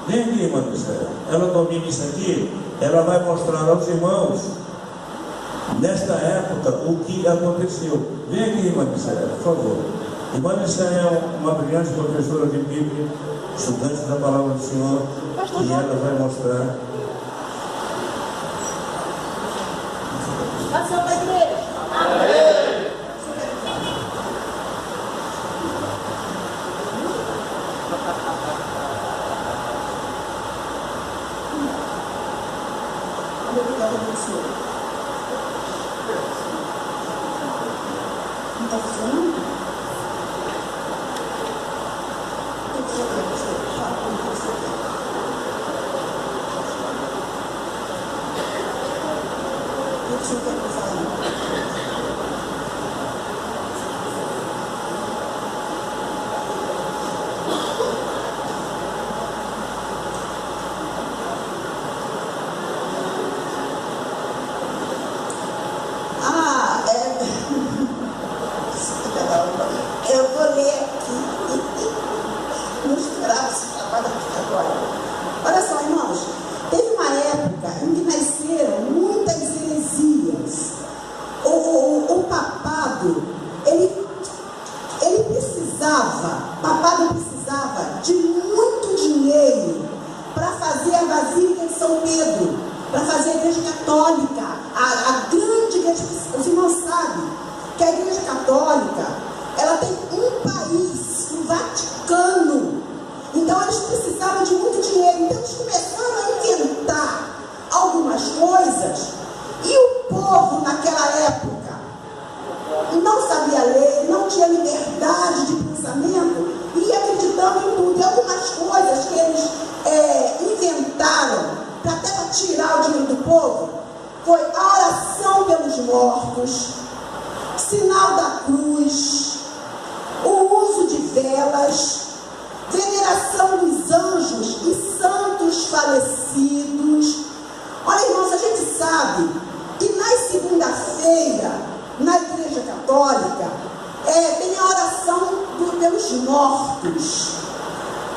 Speaker 6: Vem aqui, irmã Nicéia. Ela domina isso aqui, ela vai mostrar aos irmãos, nesta época, o que aconteceu. Vem aqui, irmã Nicéia, por favor. Irmã Nicéia é uma brilhante professora de Bíblia, estudante da palavra do Senhor, e ela vai mostrar.
Speaker 8: Passou para a igreja. Não está funcionando? Eu vou ler aqui nos traços agora. Olha só, irmãos, teve uma época em que nasceram muitas heresias. O papado, o papado precisava de muito dinheiro para fazer a Basílica de São Pedro, para fazer a Igreja Católica, a grande igreja. Os irmãos sabem que a Igreja Católica, ela tem um país, o Vaticano. Então eles precisavam de muito dinheiro. Então eles começaram a inventar algumas coisas. E o povo naquela época não sabia ler, não tinha liberdade de pensamento, e ia acreditando em tudo. E algumas coisas que eles inventaram, até para tirar o dinheiro do povo, foi a oração pelos mortos, sinal da cruz, o uso de velas, veneração dos anjos e santos falecidos. Olha, irmãos, a gente sabe que na segunda-feira, na Igreja Católica, tem a oração pelos mortos.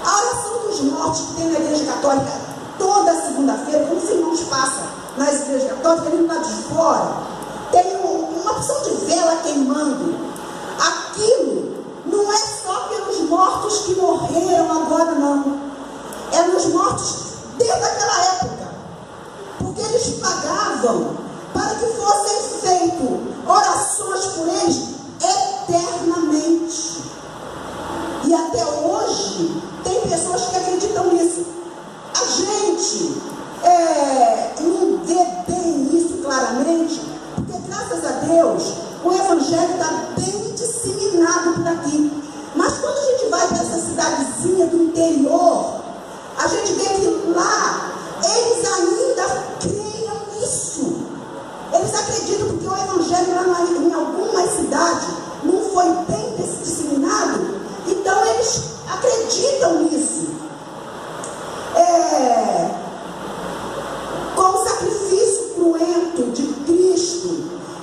Speaker 8: A oração dos mortos que tem na Igreja Católica toda segunda-feira, como os irmãos passam nas igrejas católicas, ali do lado de fora, tem uma opção de vela queimando. Aquilo não é só pelos mortos que morreram agora, não. É nos mortos desde aquela época. Porque eles pagavam para que fossem feitas orações por eles eternamente. E até hoje tem pessoas que acreditam nisso. A gente não vê bem isso claramente, porque graças a Deus o Evangelho está bem disseminado por aqui. Mas quando a gente vai para essa cidadezinha do interior, a gente vê que lá eles ainda creiam nisso. Eles acreditam, porque o Evangelho lá em algumas cidades não foi bem disseminado, então eles acreditam nisso. Com sacrifício cruento de Cristo,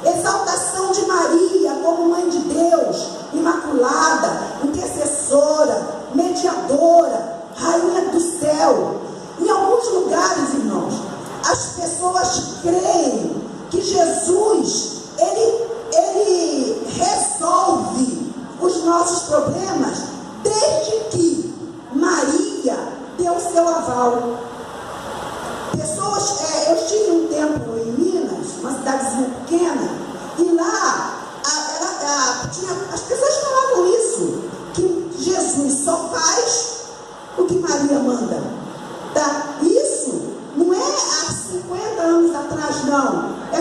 Speaker 8: exaltação de Maria como Mãe de Deus, imaculada, intercessora, mediadora, Rainha do céu. Em alguns lugares, irmãos, as pessoas creem que Jesus, ele resolve os nossos problemas desde que Maria deu o seu aval. Pessoas, eu estive um tempo em Minas, uma cidadezinha pequena, e lá as pessoas falavam isso, que Jesus só faz o que Maria manda. Tá? Isso não é há 50 anos atrás, não. É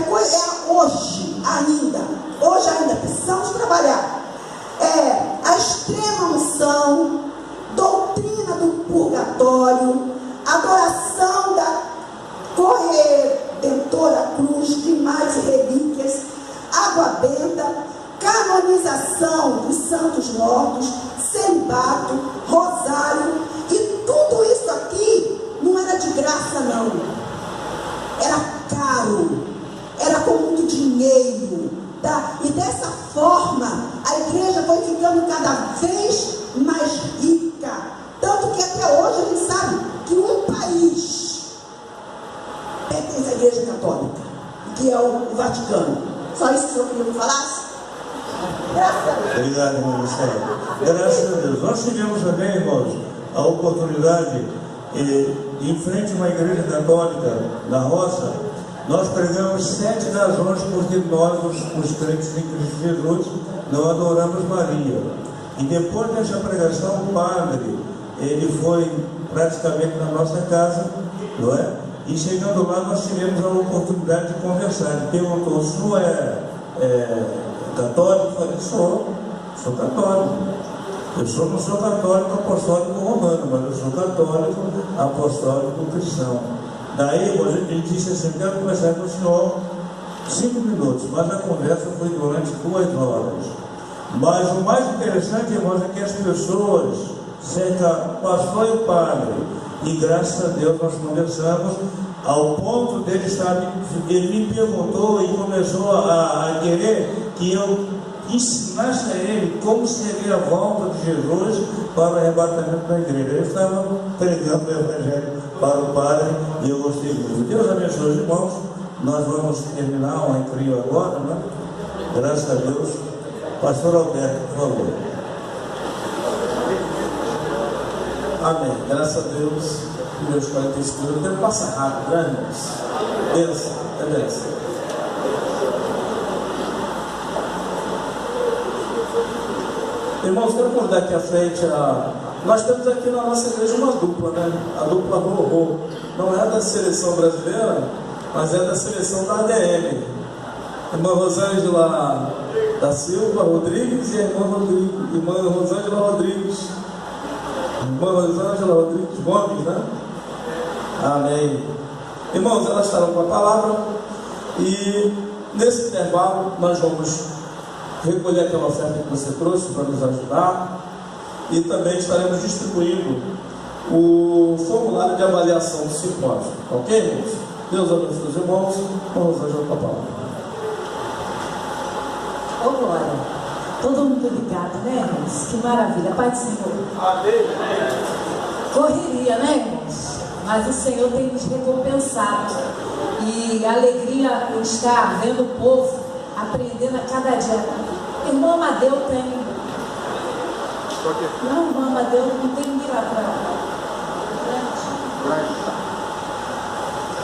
Speaker 8: hoje ainda. Hoje ainda precisamos trabalhar. A extrema unção, doutrina do purgatório, adoração da corredentora cruz, demais relíquias, água benta, canonização dos santos mortos, celibato, rosário, e tudo isso aqui não era de graça, não. Era caro, era com muito dinheiro, E dessa forma, a igreja foi ficando cada vez mais rica. Tanto que até hoje a gente sabe que um país pertence à Igreja Católica, que é o Vaticano. Só isso que o senhor queria me falasse? Graças a Deus.
Speaker 6: Obrigado, irmão Marcelo. Graças a Deus. Nós tivemos também, irmãos, a oportunidade, em frente a uma igreja católica na roça, nós pregamos 7 razões porque nós, os crentes em Cristo Jesus, não adoramos Maria. E depois dessa pregação, o padre, ele foi praticamente na nossa casa, não é? E chegando lá, nós tivemos a oportunidade de conversar. Ele perguntou: o senhor é católico? Eu falei: sou católico. Eu não sou católico apostólico romano, mas eu sou católico apostólico cristão. Daí, ele disse assim: quero conversar com o senhor 5 minutos, mas a conversa foi durante 2 horas. Mas o mais interessante, irmãos, é que as pessoas, pastor e padre, e graças a Deus nós conversamos, ao ponto dele ele me perguntou e começou a querer que eu ensinasse a ele como seria a volta de Jesus para o arrebatamento da igreja. Eu estava pregando o evangelho para o padre e eu gostei muito. Deus abençoe os irmãos. Nós vamos terminar o recreio agora, né? Graças a Deus. Pastor Alberto, por favor.
Speaker 1: Amém. Graças a Deus. Meus 45 minutos. O tempo passa rápido, né, irmãos? Benção, é benção. Irmãos, quero convidar aqui à frente nós temos aqui na nossa igreja uma dupla, né? A dupla Rorô. Não é da seleção brasileira, mas é da seleção da ADM. Irmã Rosângela da Silva Rodrigues e a irmã Rosângela Rodrigues. Irmã Rosângela Rodrigues Gomes, né? Amém. Irmãos, elas estarão com a palavra e nesse intervalo nós vamos recolher aquela oferta que você trouxe para nos ajudar e também estaremos distribuindo o formulário de avaliação do simpósio. Ok, irmãos? Deus abençoe os irmãos. Vamos ajudar com a palavra.
Speaker 9: Ô glória, todo mundo ligado, né, irmãos? Que maravilha, Pai do Senhor.
Speaker 5: Amém.
Speaker 9: Correria, né, irmãos? Mas o Senhor tem nos recompensado. E a alegria está vendo o povo aprendendo a cada dia. Irmão Amadeu tem. Não, irmão Amadeu não tem ninguém lá para.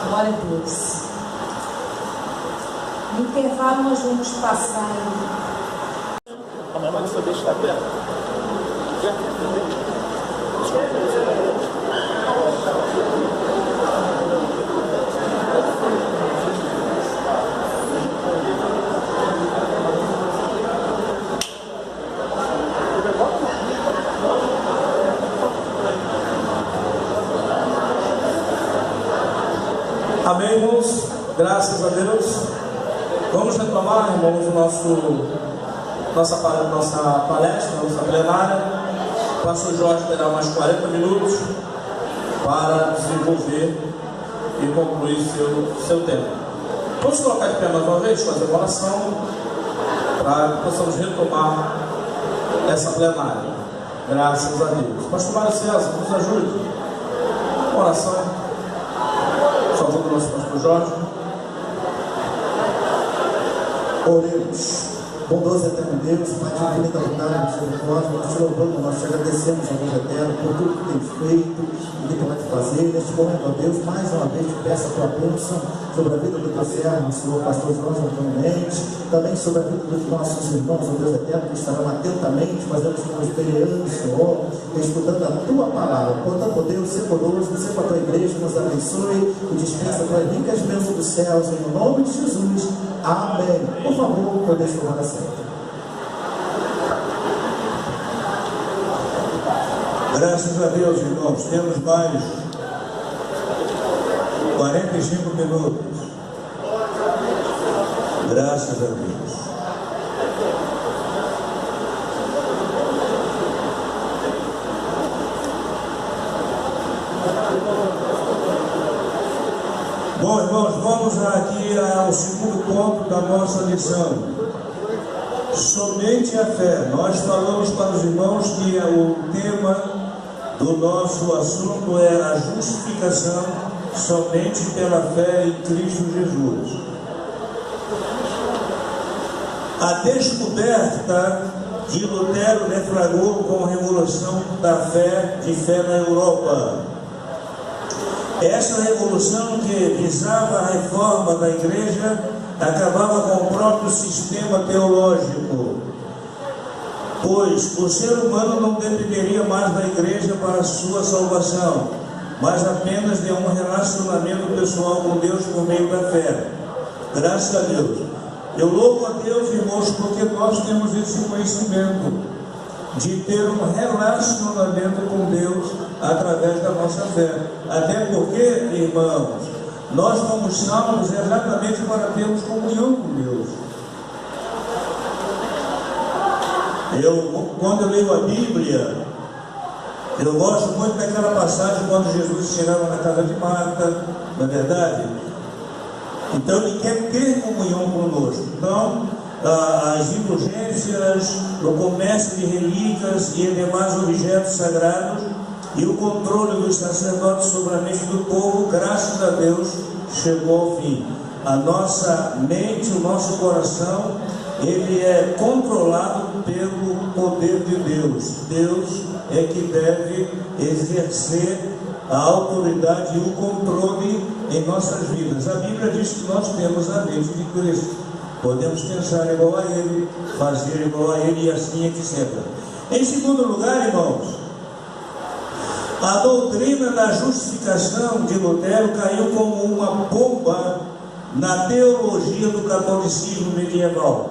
Speaker 9: Glória a Deus. No intervalo nós vamos passar aí.
Speaker 3: Amanhã vai saber estar perto.
Speaker 1: Amém, irmãos? Graças a Deus. Vamos retomar, irmãos, nossa palestra, nossa plenária. O pastor Jorge terá mais 40 minutos para desenvolver e concluir seu tempo. Vamos colocar de pé mais uma vez, fazer uma oração para que possamos retomar essa plenária. Graças a Deus. Pastor Mário César, nos ajude. Uma oração. Por favor, do nosso pastor Jorge.
Speaker 10: Oremos. Bondoso eterno Deus, Pai de infinita bondade, misericórdia, nós te louvamos, nós te agradecemos, ó Deus eterno, por tudo que tens feito e que tu vai fazer. Neste momento, ó Deus, mais uma vez te peço a tua bênção sobre a vida do teu servo, Senhor pastor João Antônio Mendes, também sobre a vida dos nossos irmãos, ó Deus eterno, que estarão atentamente fazendo os teus experiências, Senhor, escutando a tua palavra. Portanto, ó Deus, ser conosco, ser com a tua igreja, nos abençoe e dispensa a tua ricas bênçãos dos céus, em nome de Jesus. Amém. Por favor, podeis tomar a seta.
Speaker 6: Graças a Deus, irmãos, temos mais 45 minutos. Graças a Deus. Bom, irmãos, vamos aqui ao segundo ponto da nossa lição. Somente a fé. Nós falamos para os irmãos que o tema do nosso assunto é a justificação somente pela fé em Cristo Jesus. A descoberta de Lutero deflagrou com a revolução da fé, de fé na Europa. Essa revolução, que visava a reforma da igreja, acabava com o próprio sistema teológico, pois o ser humano não dependeria mais da igreja para a sua salvação, mas apenas de um relacionamento pessoal com Deus por meio da fé. Graças a Deus. Eu louvo a Deus, irmãos, porque nós temos esse conhecimento de ter um relacionamento com Deus através da nossa fé. Até porque, irmãos, nós fomos salvos exatamente para termos comunhão com Deus. Quando eu leio a Bíblia, eu gosto muito daquela passagem quando Jesus chegava na casa de Marta, não é verdade? Então ele quer ter comunhão conosco. Então, as indulgências, o comércio de relíquias e demais objetos sagrados e o controle dos sacerdotes sobre a mente do povo, graças a Deus, chegou ao fim. A nossa mente, o nosso coração, ele é controlado pelo poder de Deus. Deus é que deve exercer a autoridade e o controle em nossas vidas. A Bíblia diz que nós temos a mente de Cristo. Podemos pensar igual a Ele, fazer igual a Ele e assim etc. Em segundo lugar, irmãos, a doutrina da justificação de Lutero caiu como uma bomba na teologia do catolicismo medieval.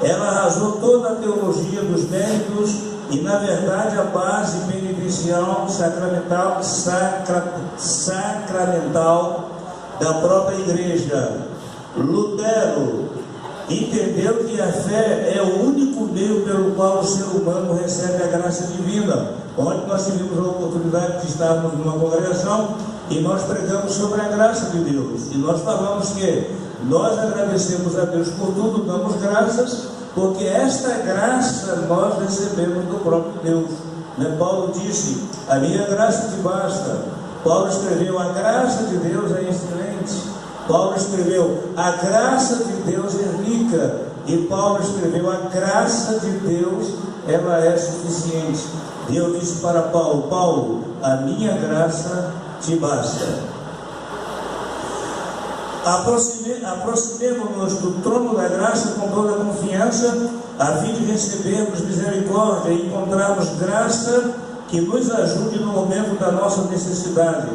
Speaker 6: Ela arrasou toda a teologia dos méritos e, na verdade, a base penitencial sacramental da própria igreja. Lutero entendeu que a fé é o único meio pelo qual o ser humano recebe a graça divina. Ontem nós tivemos a oportunidade de estarmos numa congregação e nós pregamos sobre a graça de Deus. E nós falamos que nós agradecemos a Deus por tudo, damos graças, porque esta graça nós recebemos do próprio Deus. Paulo disse: a minha graça te basta. Paulo escreveu: a graça de Deus é excelente. Paulo escreveu: a graça de Deus é rica. E Paulo escreveu: a graça de Deus, ela é suficiente. Deus disse para Paulo: Paulo, a minha graça te basta. Aproximemo-nos do trono da graça com toda a confiança, a fim de recebermos misericórdia e encontrarmos graça que nos ajude no momento da nossa necessidade.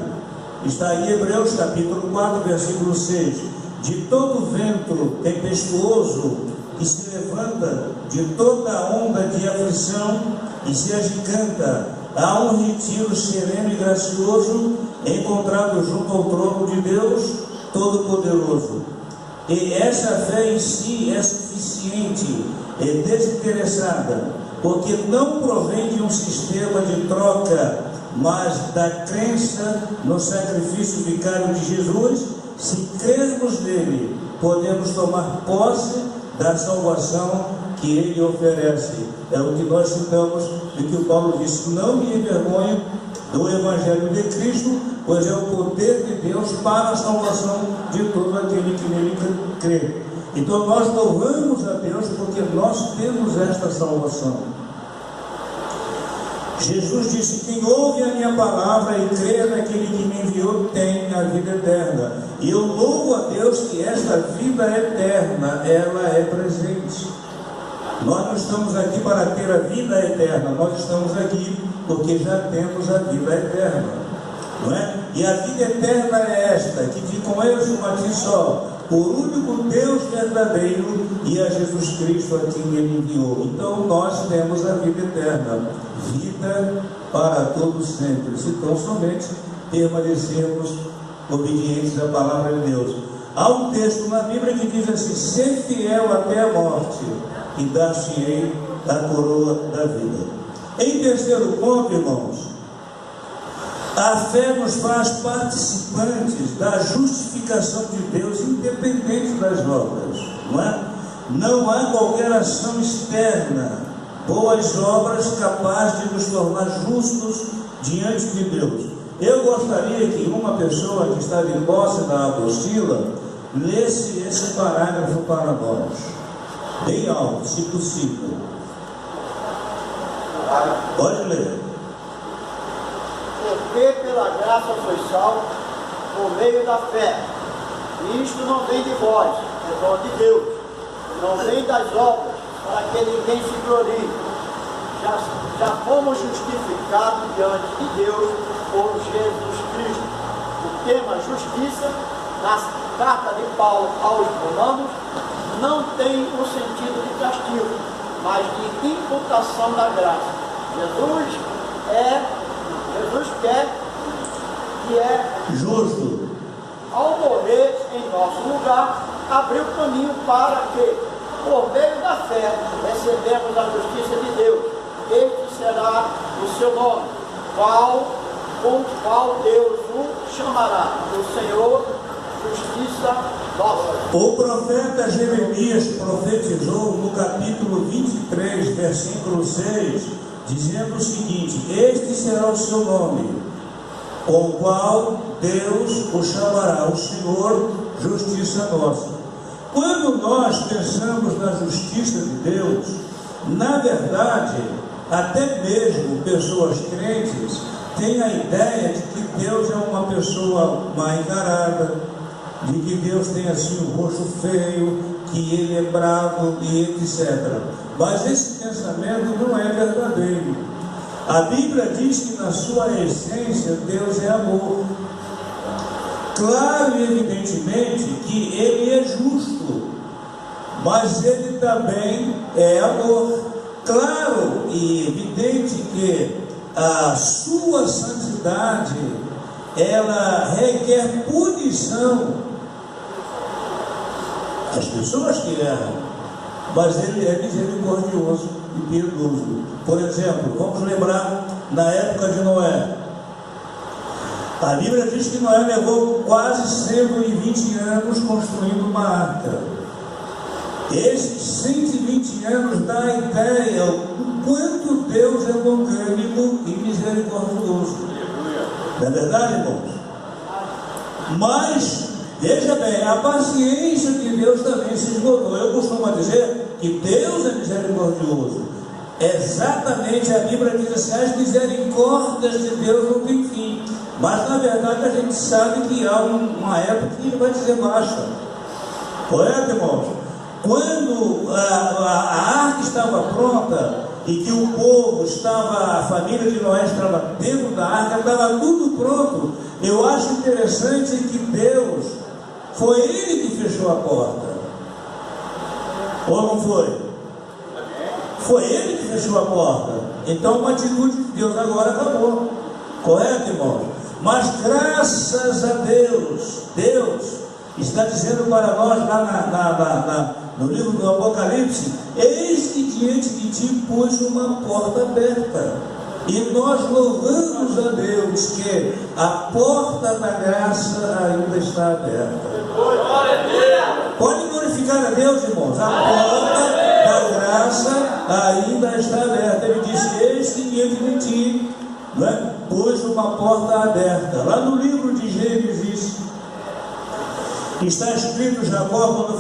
Speaker 6: Está em Hebreus capítulo 4, versículo 6. De todo vento tempestuoso que se levanta, de toda onda de aflição e se agiganta, há um retiro sereno e gracioso encontrado junto ao trono de Deus Todo-Poderoso. E essa fé em si é suficiente e desinteressada, porque não provém de um sistema de troca, mas da crença no sacrifício vicário de Jesus. Se crermos nele, podemos tomar posse da salvação que ele oferece. É o que nós citamos e que o Paulo disse: não me envergonho do Evangelho de Cristo, pois é o poder de Deus para a salvação de todo aquele que nele crê. Então nós louvamos a Deus porque nós temos esta salvação. Jesus disse: quem ouve a minha palavra e crê naquele que me enviou tem a vida eterna. E eu louvo a Deus que esta vida eterna, ela é presente. Nós não estamos aqui para ter a vida eterna, nós estamos aqui porque já temos a vida eterna, não é? E a vida eterna é esta, que ficam eles uma ti só, o único Deus verdadeiro e a Jesus Cristo a quem ele enviou. Então nós temos a vida eterna, vida para todos sempre, se tão somente permanecermos obedientes à palavra de Deus. Há um texto na Bíblia que diz assim: ser fiel até a morte e dar-te-ei a coroa da vida. Em terceiro ponto, irmãos, a fé nos faz participantes da justificação de Deus, independente das obras, não é? não há qualquer ação externa, boas obras capazes de nos tornar justos diante de Deus. Eu gostaria que uma pessoa que está de posse da apostila lesse esse parágrafo para nós, bem alto, se possível. Pode ler.
Speaker 11: Porque pela graça sois salvos por meio da fé. E isto não vem de vós, é dom de Deus. Não vem das obras, para que ninguém se glorie. Já fomos justificados diante de Deus por Jesus Cristo. O tema justiça, na carta de Paulo aos Romanos, não tem o sentido de castigo, mas de imputação da graça. Jesus quer que é
Speaker 6: justo.
Speaker 11: Ao morrer em nosso lugar, abriu caminho para que, por meio da fé, recebemos a justiça de Deus. Este será o seu nome, com o qual Deus o chamará, o Senhor, justiça nossa.
Speaker 6: O profeta Jeremias profetizou no capítulo 23, versículo 6, dizendo o seguinte: este será o seu nome, com o qual Deus o chamará, o Senhor, justiça nossa. Quando nós pensamos na justiça de Deus, na verdade, até mesmo pessoas crentes têm a ideia de que Deus é uma pessoa mal encarada, de que Deus tem assim o rosto feio, que Ele é bravo e etc. Mas esse pensamento não é verdadeiro. A Bíblia diz que na sua essência Deus é amor. Claro e evidentemente que Ele é justo, mas Ele também é amor. Claro e evidente que a sua santidade, ela requer punição às pessoas que erram, mas Ele é misericordioso e piedoso. Por exemplo, vamos lembrar na época de Noé. A Bíblia diz que Noé levou quase 120 anos construindo uma arca. Esses 120 anos dá a ideia o quanto Deus é longânimo e misericordioso. Não é verdade, irmãos? Mas, veja bem, a paciência de Deus também se esgotou. Eu costumo dizer que Deus é misericordioso. Exatamente, a Bíblia diz assim: as misericórdias de Deus não tem fim. Mas na verdade a gente sabe que há uma época que Ele vai dizer baixa. Correto, irmãos? Quando a arca estava pronta e que o povo estava, a família de Noé estava dentro da arca, estava tudo pronto, eu acho interessante que Deus, foi Ele que fechou a porta. Ou não foi? Foi Ele que fechou a porta. Então uma atitude de Deus agora acabou. Correto, irmão? Mas graças a Deus, Deus está dizendo para nós lá no livro do Apocalipse: eis que diante de ti pus uma porta aberta. E nós louvamos a Deus que a porta da graça ainda está aberta. Pode glorificar a Deus, irmãos. A porta da graça ainda está aberta. Ele disse: eis que diante de ti pus uma porta aberta. Lá no livro de Gênesis está escrito: Jacó, quando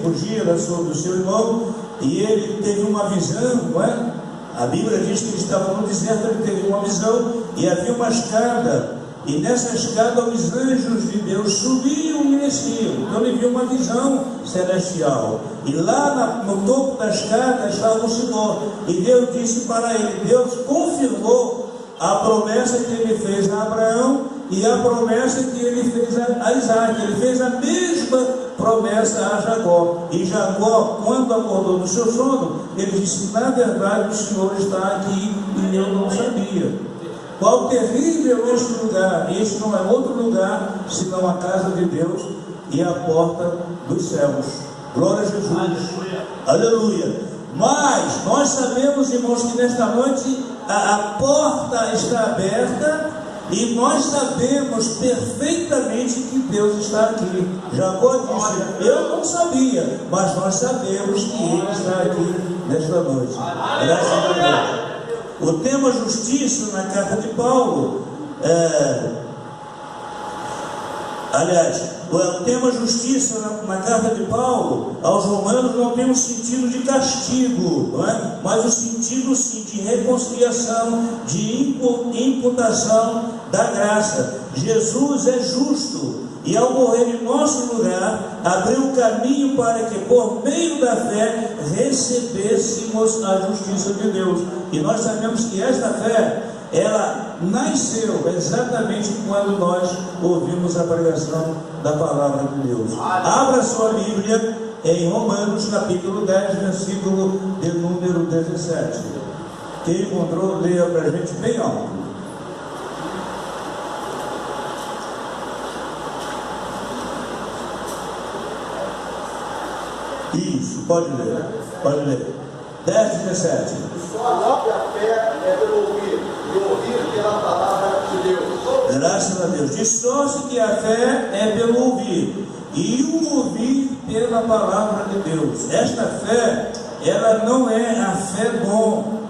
Speaker 6: fugia do seu irmão, e ele teve uma visão, não é? A Bíblia diz que ele estava no deserto, ele teve uma visão, e havia uma escada, e nessa escada os anjos de Deus subiam e desciam. Então ele viu uma visão celestial, e lá no topo da escada estava o Senhor, e Deus disse para ele, Deus confirmou a promessa que Ele fez a Abraão e a promessa que Ele fez a Isaac. Ele fez a mesma promessa a Jacó. E Jacó, quando acordou do seu sono, ele disse: na verdade o Senhor está aqui e eu não sabia. Qual terrível este lugar! Este não é outro lugar senão a casa de Deus e a porta dos céus. Glória a Jesus. Aleluia. Aleluia. Mas nós sabemos, irmãos, que nesta noite a porta está aberta E nós sabemos perfeitamente que Deus está aqui. Jacó disse: eu não sabia, mas nós sabemos que Ele está aqui nesta noite. Graças a Deus. O tema justiça na carta de Paulo, o tema justiça na carta de Paulo aos Romanos não tem um sentido de castigo, não é? Mas o sentido sim de reconciliação, de imputação da graça. Jesus é justo e ao morrer em nosso lugar abriu um caminho para que por meio da fé recebêssemos a justiça de Deus. E nós sabemos que esta fé, ela nasceu exatamente quando nós ouvimos a pregação da palavra de Deus. Abra sua Bíblia em Romanos capítulo 10, versículo de número 17. Quem encontrou, leia para a gente bem alto. Isso, pode ler, pode ler. 10, 17.
Speaker 7: Só a própria fé é pelo ouvir, e ouvir pela palavra de Deus.
Speaker 6: Graças a Deus. De sorte que a fé é pelo ouvir, e o ouvir pela palavra de Deus. Esta fé, ela não é a fé bom.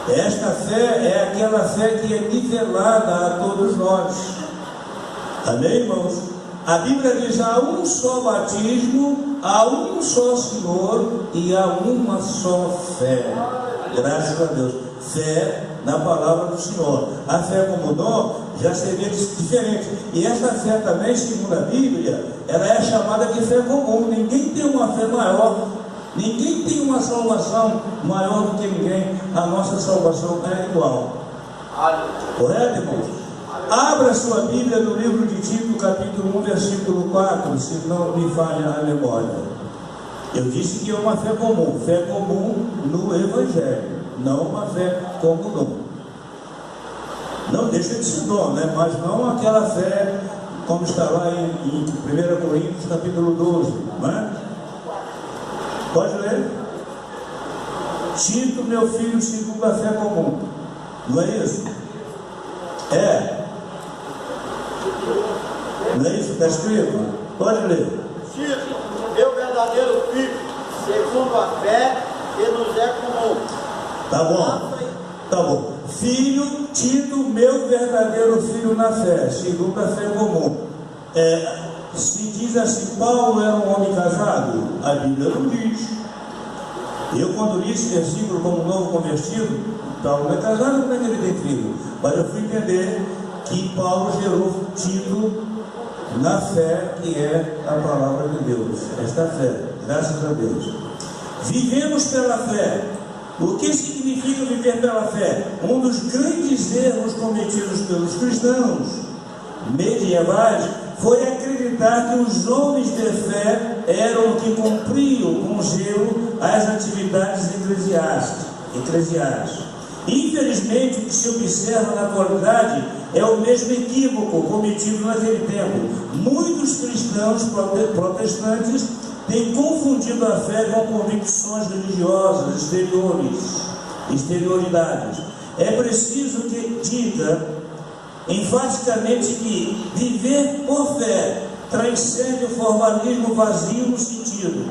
Speaker 6: Esta fé é aquela fé que é nivelada a todos nós. Amém, irmãos? A Bíblia diz: há um só batismo, há um só Senhor e há uma só fé. Graças a Deus. Fé na palavra do Senhor. A fé como dom já seria diferente. E essa fé também, segundo a Bíblia, ela é chamada de fé comum. Ninguém tem uma fé maior. Ninguém tem uma salvação maior do que ninguém. A nossa salvação é igual. Correto, irmãos? Abra sua Bíblia no livro de Tito, capítulo 1, versículo 4, se não me falha a memória. Eu disse que é uma fé comum no Evangelho, não uma fé como dom. Não deixa de ser dom, né? Mas não aquela fé como está lá em 1 Coríntios, capítulo 12, não é? Pode ler? Tito, meu filho, segundo a fé comum. Não é isso? É. Não é isso que está escrito? Pode ler.
Speaker 11: Tito, meu verdadeiro filho, segundo a fé que nos é comum.
Speaker 6: Tá bom. Tá bom. Filho, Tito, meu verdadeiro filho na fé, segundo a fé comum. Se diz assim: Paulo era um homem casado, a Bíblia não diz. Eu, quando li esse versículo como novo convertido, Paulo não é casado, como é que ele tem filho? Mas eu fui entender que Paulo gerou Tito na fé que é a palavra de Deus. Esta fé, graças a Deus. Vivemos pela fé. O que significa viver pela fé? Um dos grandes erros cometidos pelos cristãos medievais foi acreditar que os homens de fé eram que cumpriam com zelo as atividades eclesiásticas. Infelizmente, o que se observa na atualidade é o mesmo equívoco cometido naquele tempo. Muitos cristãos protestantes têm confundido a fé com convicções religiosas exterioridades. É preciso que diga enfaticamente que viver por fé transcende o formalismo vazio no sentido: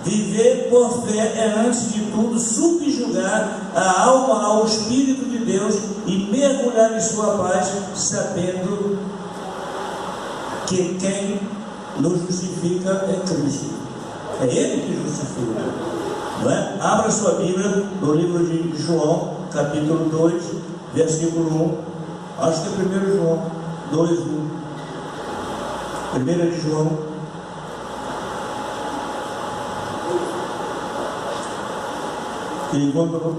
Speaker 6: viver por fé é, antes de tudo, subjugar a alma ao Espírito de Deus e mergulhar em sua paz, sabendo que quem nos justifica é Cristo. É Ele que justifica. Não é? Abra sua Bíblia no livro de João, capítulo 2, versículo 1. Acho que é 1 João 2, 1. 1 de João. Quem encontrou?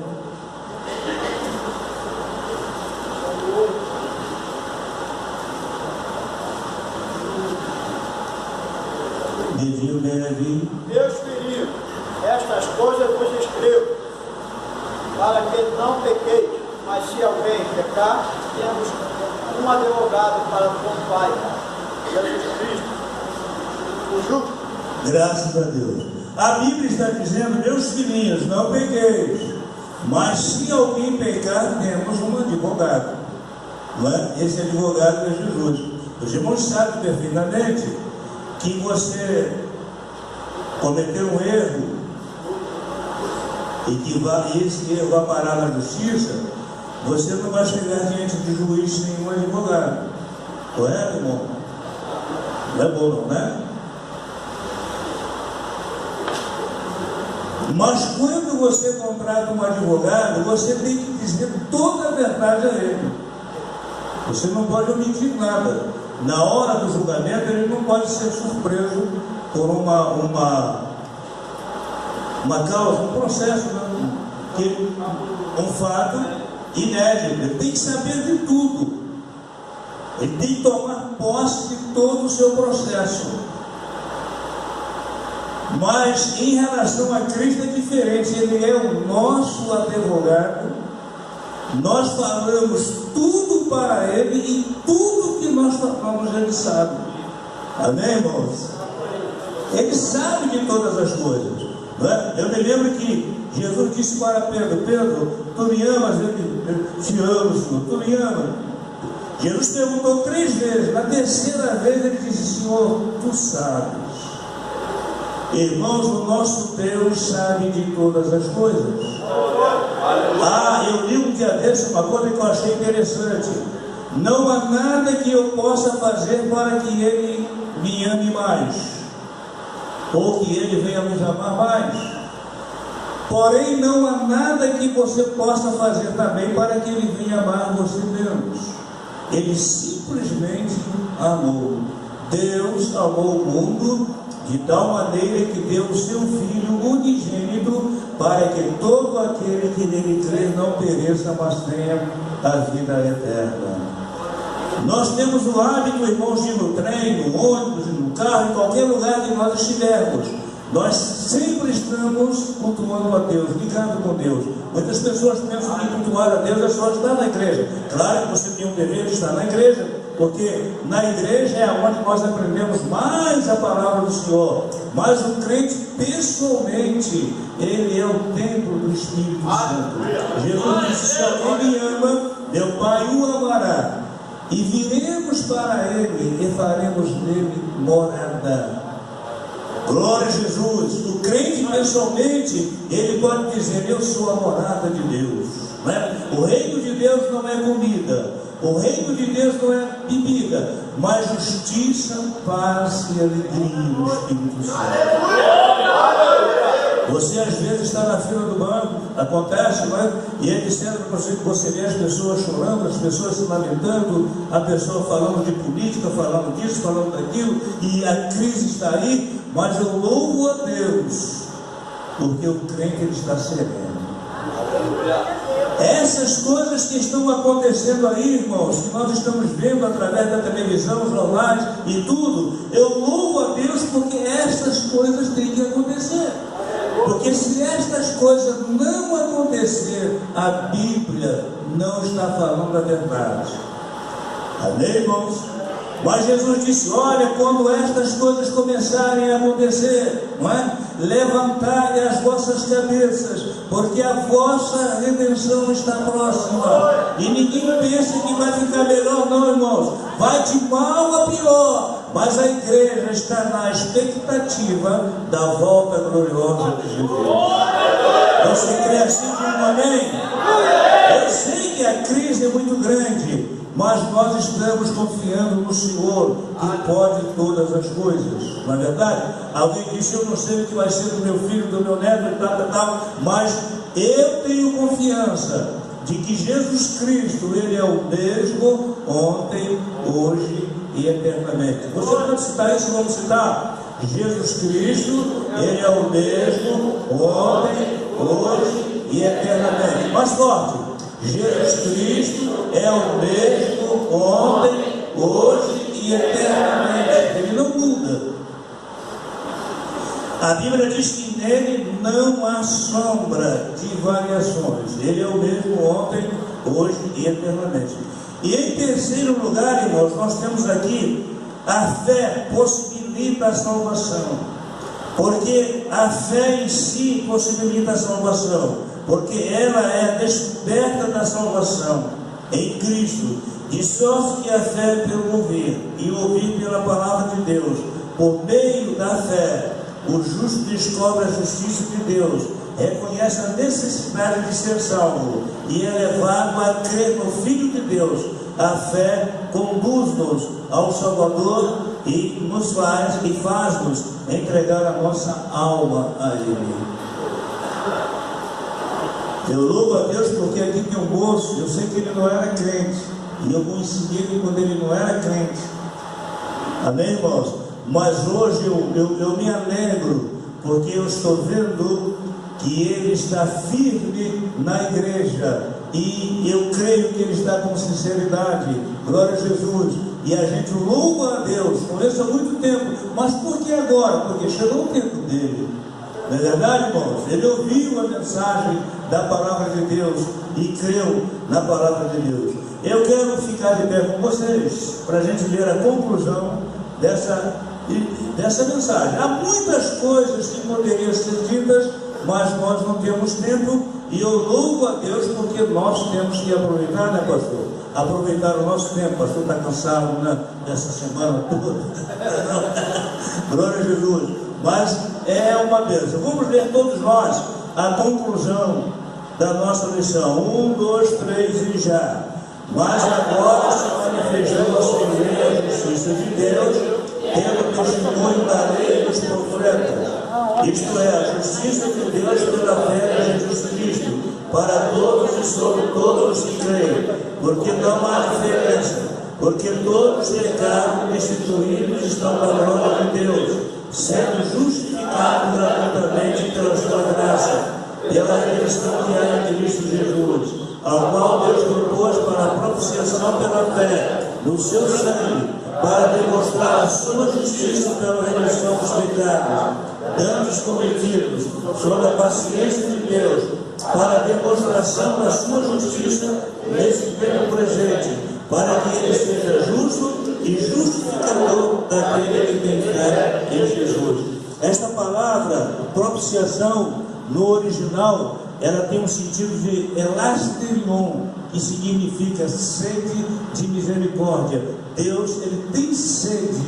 Speaker 6: Dedinho bem levinho.
Speaker 11: Meus queridos, estas coisas vos escrevo, para que não pequeis, mas se alguém pecar, temos um advogado para com o Pai, Jesus Cristo, o justo.
Speaker 6: Graças a Deus. A Bíblia está dizendo: meus filhinhos, não pequeis, mas se alguém pecar, temos um advogado. Não é? Esse advogado é Jesus. Os irmãos sabem perfeitamente que você cometeu um erro e que esse erro vai parar na justiça, você não vai chegar diante de juiz sem um advogado. Correto, irmão? Não é bom, não, né? Mas quando você contrata um advogado, você tem que dizer toda a verdade a ele. Você não pode omitir nada. Na hora do julgamento, ele não pode ser surpreso por uma causa, um processo, um fato inédito. Ele tem que saber de tudo. Ele tem que tomar posse de todo o seu processo. Mas em relação a Cristo é diferente. Ele é o nosso advogado. Nós falamos tudo para ele e tudo que nós falamos ele sabe. Amém, irmãos? Ele sabe de todas as coisas, não é? Eu me lembro que Jesus disse para Pedro: Pedro, tu me amas? Ele te amo, Senhor, tu me amas. Jesus perguntou 3 vezes. Na terceira vez ele disse: Senhor, tu sabes. Irmãos, o nosso Deus sabe de todas as coisas. Eu li um dia desse uma coisa que eu achei interessante. Não há nada que eu possa fazer para que Ele me ame mais, ou que Ele venha nos amar mais. Porém, não há nada que você possa fazer também para que Ele venha amar você menos. Ele simplesmente amou. Deus amou o mundo de tal maneira que deu o seu Filho unigênito, para que todo aquele que nele crê não pereça, mas tenha a vida eterna. Nós temos o hábito, irmãos, de ir no trem, no ônibus, no carro, em qualquer lugar que nós estivermos. Nós sempre estamos cultuando a Deus, ligando com Deus. Muitas pessoas pensam que cultuar a Deus é só estar na igreja. Claro que você tem um dever de estar na igreja, porque na igreja é onde nós aprendemos mais a palavra do Senhor. Mas o crente, pessoalmente, ele é o templo do Espírito Santo. Jesus disse: se alguém me ama, meu Pai o amará, e viremos para ele e faremos nele morada. Glória a Jesus. O crente, pessoalmente, ele pode dizer: eu sou a morada de Deus, não é? O reino de Deus não é comida, o reino de Deus não é bebida, mas justiça, paz e alegria no Espírito Santo. Você às vezes está na fila do banco, acontece, não é? E é dizendo para você que você vê as pessoas chorando, as pessoas se lamentando, a pessoa falando de política, falando disso, falando daquilo, e a crise está aí. Mas eu louvo a Deus, porque o crente ele está sereno. Essas coisas que estão acontecendo aí, irmãos, que nós estamos vendo através da televisão, jornais e tudo, eu louvo a Deus porque estas coisas têm que acontecer. Porque se estas coisas não acontecer, a Bíblia não está falando a verdade. Amém, irmãos? Mas Jesus disse: olha, quando estas coisas começarem a acontecer, não é? Levantai as vossas cabeças, porque a vossa redenção está próxima. E ninguém pensa que vai ficar melhor, não, irmãos. Vai de mal a pior. Mas a igreja está na expectativa da volta gloriosa de Jesus. Você crê assim, um amém? Eu sei que a crise é muito grande, mas nós estamos confiando no Senhor, que pode todas as coisas. Não é verdade? Alguém disse: eu não sei o que vai ser do meu filho, do meu neto, e tal, mas eu tenho confiança de que Jesus Cristo, Ele é o mesmo ontem, hoje e eternamente. Você pode citar isso? Vamos citar? Jesus Cristo, Ele é o mesmo ontem, hoje e eternamente. Mais forte: Jesus Cristo é o mesmo ontem, hoje e eternamente. Ele não muda. A Bíblia diz que nele não há sombra de variações. Ele é o mesmo ontem, hoje e eternamente. E em terceiro lugar, irmãos, nós temos aqui: a fé possibilita a salvação. Porque a fé em si possibilita a salvação, porque ela é a descoberta da salvação em Cristo. De sorte que a fé pelo ouvir, e ouvir pela palavra de Deus. Por meio da fé, o justo descobre a justiça de Deus, reconhece a necessidade de ser salvo e é levado a crer no Filho de Deus. A fé conduz-nos ao Salvador e faz-nos entregar a nossa alma a Ele. Eu louvo a Deus porque aqui tem um moço, eu sei que ele não era crente, e eu conheci ele quando ele não era crente. Amém, irmãos? Mas hoje eu me alegro, porque eu estou vendo que ele está firme na igreja, e eu creio que ele está com sinceridade. Glória a Jesus. E a gente louva a Deus, conheço há muito tempo. Mas por que agora? Porque chegou o tempo dele. Não é verdade, irmãos? Ele ouviu a mensagem da palavra de Deus e creu na palavra de Deus. Eu quero ficar de pé com vocês para a gente ver a conclusão dessa mensagem. Há muitas coisas que poderiam ser ditas, mas nós não temos tempo, e eu louvo a Deus porque nós temos que aproveitar, né, pastor? Aproveitar o nosso tempo. O pastor está cansado, né, dessa semana toda. Glória a Jesus. Mas é uma bênção. Vamos ler todos nós a conclusão da nossa lição. 1, 2, 3 e já. Mas agora se manifestou a justiça de Deus pelo testemunho da lei e dos profetas. Isto é, a justiça de Deus pela fé em Jesus Cristo, para todos e sobre todos os que creem, porque não há diferença, porque todos pecaram e destituídos estão da glória de Deus, sendo justificados gratuitamente pela sua graça, pela redenção que há em Cristo Jesus, ao qual Deus propôs para a propiciação pela fé no seu sangue, para demonstrar a sua justiça pela redenção dos pecados, dando-os cometidos sob a paciência de Deus, para a demonstração da sua justiça nesse tempo presente, para que ele seja justo e justificador daquele que tem fé em Jesus. Esta palavra, propiciação, no original, ela tem um sentido de elasterion, que significa sede de misericórdia. Deus, ele tem sede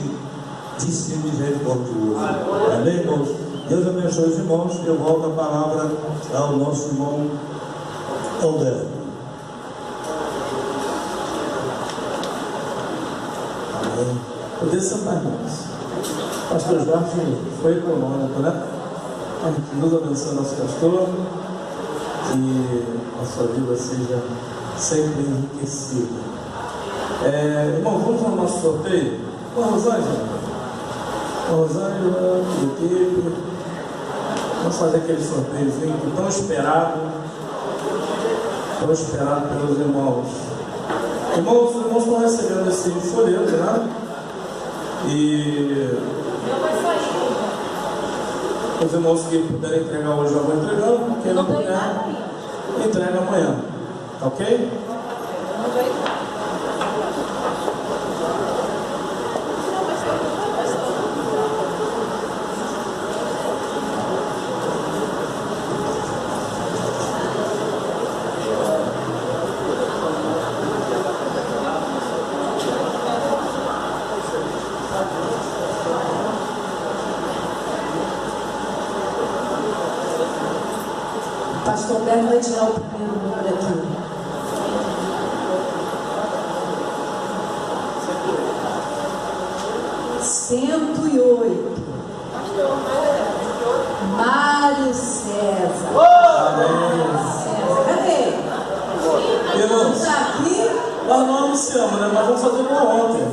Speaker 6: de ser misericordioso. Amém, irmãos? Deus abençoe os irmãos. Eu volto a palavra ao nosso irmão Alberto.
Speaker 1: Amém. Poder sentar, irmãos. Pastor Jorge foi econômico, né? Deus abençoe nosso pastor, que a sua vida seja sempre enriquecida. Irmão, vamos ao nosso sorteio. Ô Rosângela, equipe, vamos fazer aquele sorteiozinho tão esperado pelos irmãos. Irmãos, os irmãos estão recebendo esse folheto, né? E os irmãos que puderem entregar hoje já vão entregando, quem não puder, entrega amanhã, tá ok?
Speaker 9: Pastor Alberto vai tirar o primeiro número aqui. Mário César. Cadê?
Speaker 1: Irmãos,
Speaker 9: Está aqui?
Speaker 1: nós não anunciamos, né? Mas vamos fazer igual ontem.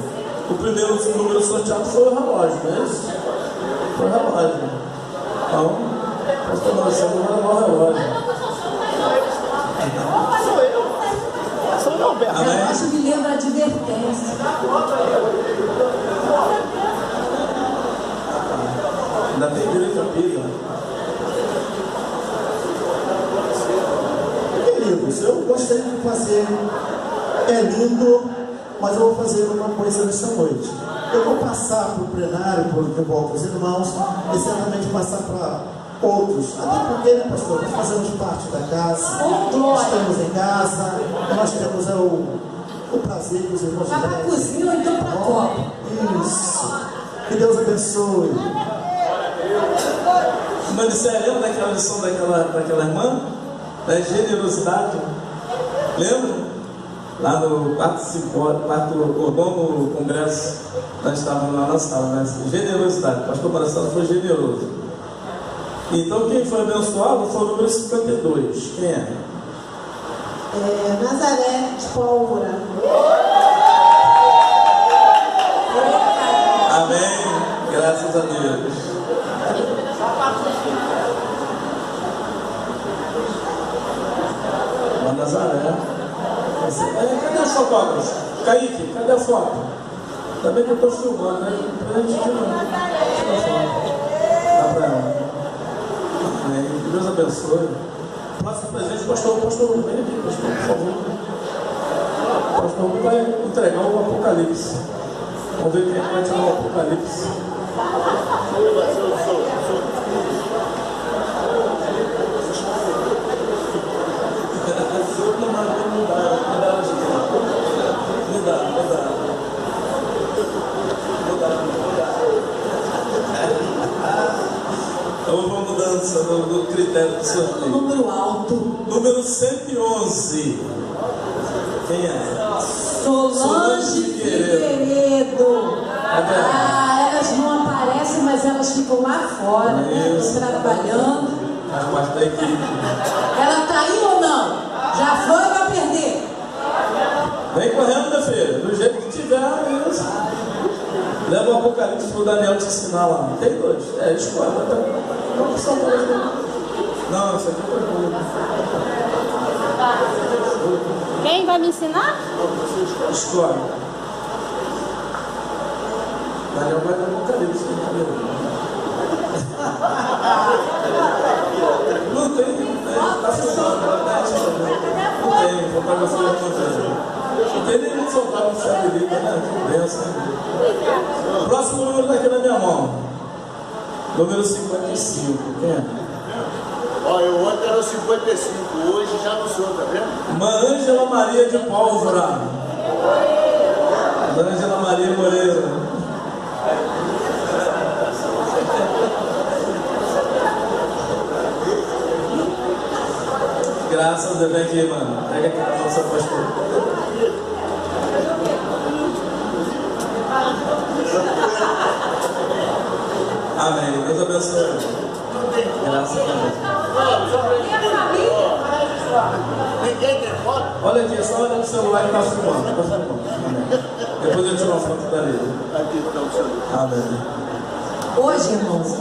Speaker 1: O primeiro número sorteado foi o relógio, não é isso? Foi o relógio. Então, nós estamos anunciando o relógio.
Speaker 9: Relógio me lembra a advertência.
Speaker 1: Ainda tem direito a pilha.
Speaker 10: Queridos, eu gostaria de fazer, é lindo, mas eu vou fazer uma coisa nesta noite. Eu vou passar para o plenário, de volta aos irmãos, e certamente passar para outros. Até porque, né, pastor, nós fazemos parte da casa, estamos em casa, nós temos o prazer que os irmãos
Speaker 9: Vai pra cozinha ou então pra copa.
Speaker 10: Isso. Que Deus abençoe.
Speaker 1: Manicé, lembra daquela lição daquela irmã? Da generosidade? Lembra? Lá no quarto nono congresso, nós estávamos lá na sala, né? Generosidade. O pastor Marcelo foi generoso. Então quem foi abençoado foi o número 52. Quem é?
Speaker 8: Nazaré de Pólvora.
Speaker 1: Amém. Graças a Deus. Uma Nazaré. Cadê os fotógrafos? Kaique, cadê a foto? Ainda bem que eu estou filmando, né? Pra gente filmar. Tira a foto. Dá pra ela. Amém. Deus abençoe. Próximo presente, pastor Hugo, vem aqui, pastor, por favor. O pastor Hugo vai entregar o Apocalipse. Vamos ver quem é que vai tirar o Apocalipse. Então vamos mudança do critério do sorteio.
Speaker 9: Número alto.
Speaker 1: Número 111. Quem é?
Speaker 9: Solange Figueiredo. Elas não aparecem, mas elas ficam lá fora, né? Trabalhando.
Speaker 1: Faz parte da equipe.
Speaker 9: Ela tá aí ou não? Já foi ou vai perder?
Speaker 1: Vem correndo, minha filha. Do jeito que tiver, é isso. Leva o Apocalipse pro Daniel te ensinar lá. Tem dois. Escolhe. Não, só dois. Não, isso aqui foi bom.
Speaker 12: Quem vai me ensinar?
Speaker 1: Escolhe. Daniel vai dar o Apocalipse. Não tem. Tá funcionando. Não tem. Fotografia não tem. Não tem nenhum soldado que se habilita, né? Que benção. Próximo número daqui na minha mão. Número 55. Quem é?
Speaker 3: Ó, eu ontem era o 55, hoje já não sou, tá vendo?
Speaker 1: Uma Ângela Maria de Pólvora. Ângela Maria Moreira. Graças a Deus, vem aqui, mano. Pega aqui a nossa pastora. Amém. Deus abençoe. Graças a Deus.
Speaker 3: Ninguém tem foto?
Speaker 1: Olha aqui, é só olhar no celular que tá filmando. Tá filmando. Amém. Depois eu tiro uma foto dali.
Speaker 3: Aqui está o celular.
Speaker 1: Amém.
Speaker 9: Hoje, irmãos,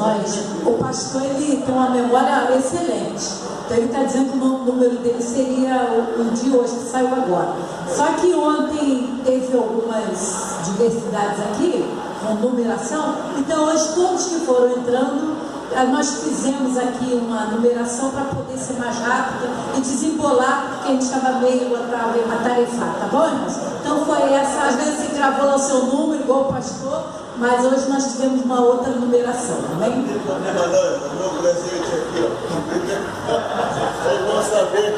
Speaker 9: o pastor ele tem uma memória excelente. Então ele está dizendo que o número dele seria o de hoje, que saiu agora. Só que ontem teve algumas diversidades aqui, com numeração. Então hoje todos que foram entrando, nós fizemos aqui uma numeração para poder ser mais rápida e desembolar, porque a gente estava meio atarefado, tá bom, irmãos? Então foi essa, às vezes você gravou lá o seu número, igual o pastor, mas hoje nós tivemos uma outra numeração, amém?
Speaker 3: Meu presente aqui, ó. Vocês vão saber.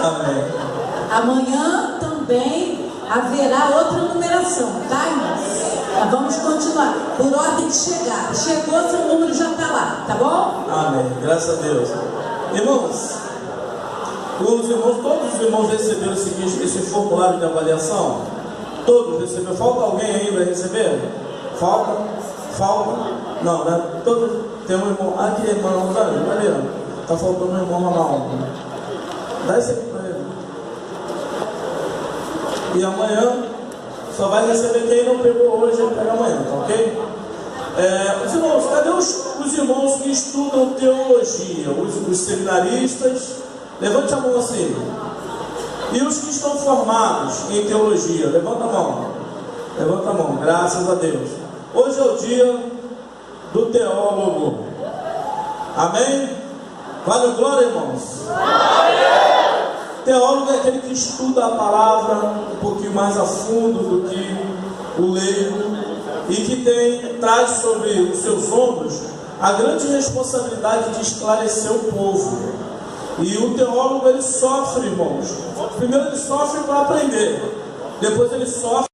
Speaker 1: Amém.
Speaker 9: Amanhã também haverá outra numeração, tá, irmãos? Mas vamos continuar, por ordem de chegar. Chegou, seu número já está lá, tá bom?
Speaker 1: Amém. Graças a Deus. Irmãos, todos os irmãos receberam esse formulário de avaliação? Todos receberam? Falta alguém ainda receber? Falta? Não, né? Todos. Tem um irmão. Aqui, irmão Rosângela, olha. Está faltando um irmão Ronaldo. Dá esse aqui para ele. E amanhã só vai receber quem não pegou hoje, ele pega amanhã, tá ok? Os irmãos, cadê os irmãos que estudam teologia? Os seminaristas? Levante a mão assim. E os que estão formados em teologia? Levanta a mão. Levanta a mão, graças a Deus. Hoje é o dia do teólogo. Amém? Vale glória, irmãos? Teólogo é aquele que estuda a palavra um pouquinho mais a fundo do que o leigo e que traz sobre os seus ombros a grande responsabilidade de esclarecer o povo. E o teólogo, ele sofre, irmãos. Primeiro ele sofre para aprender. depois ele sofre.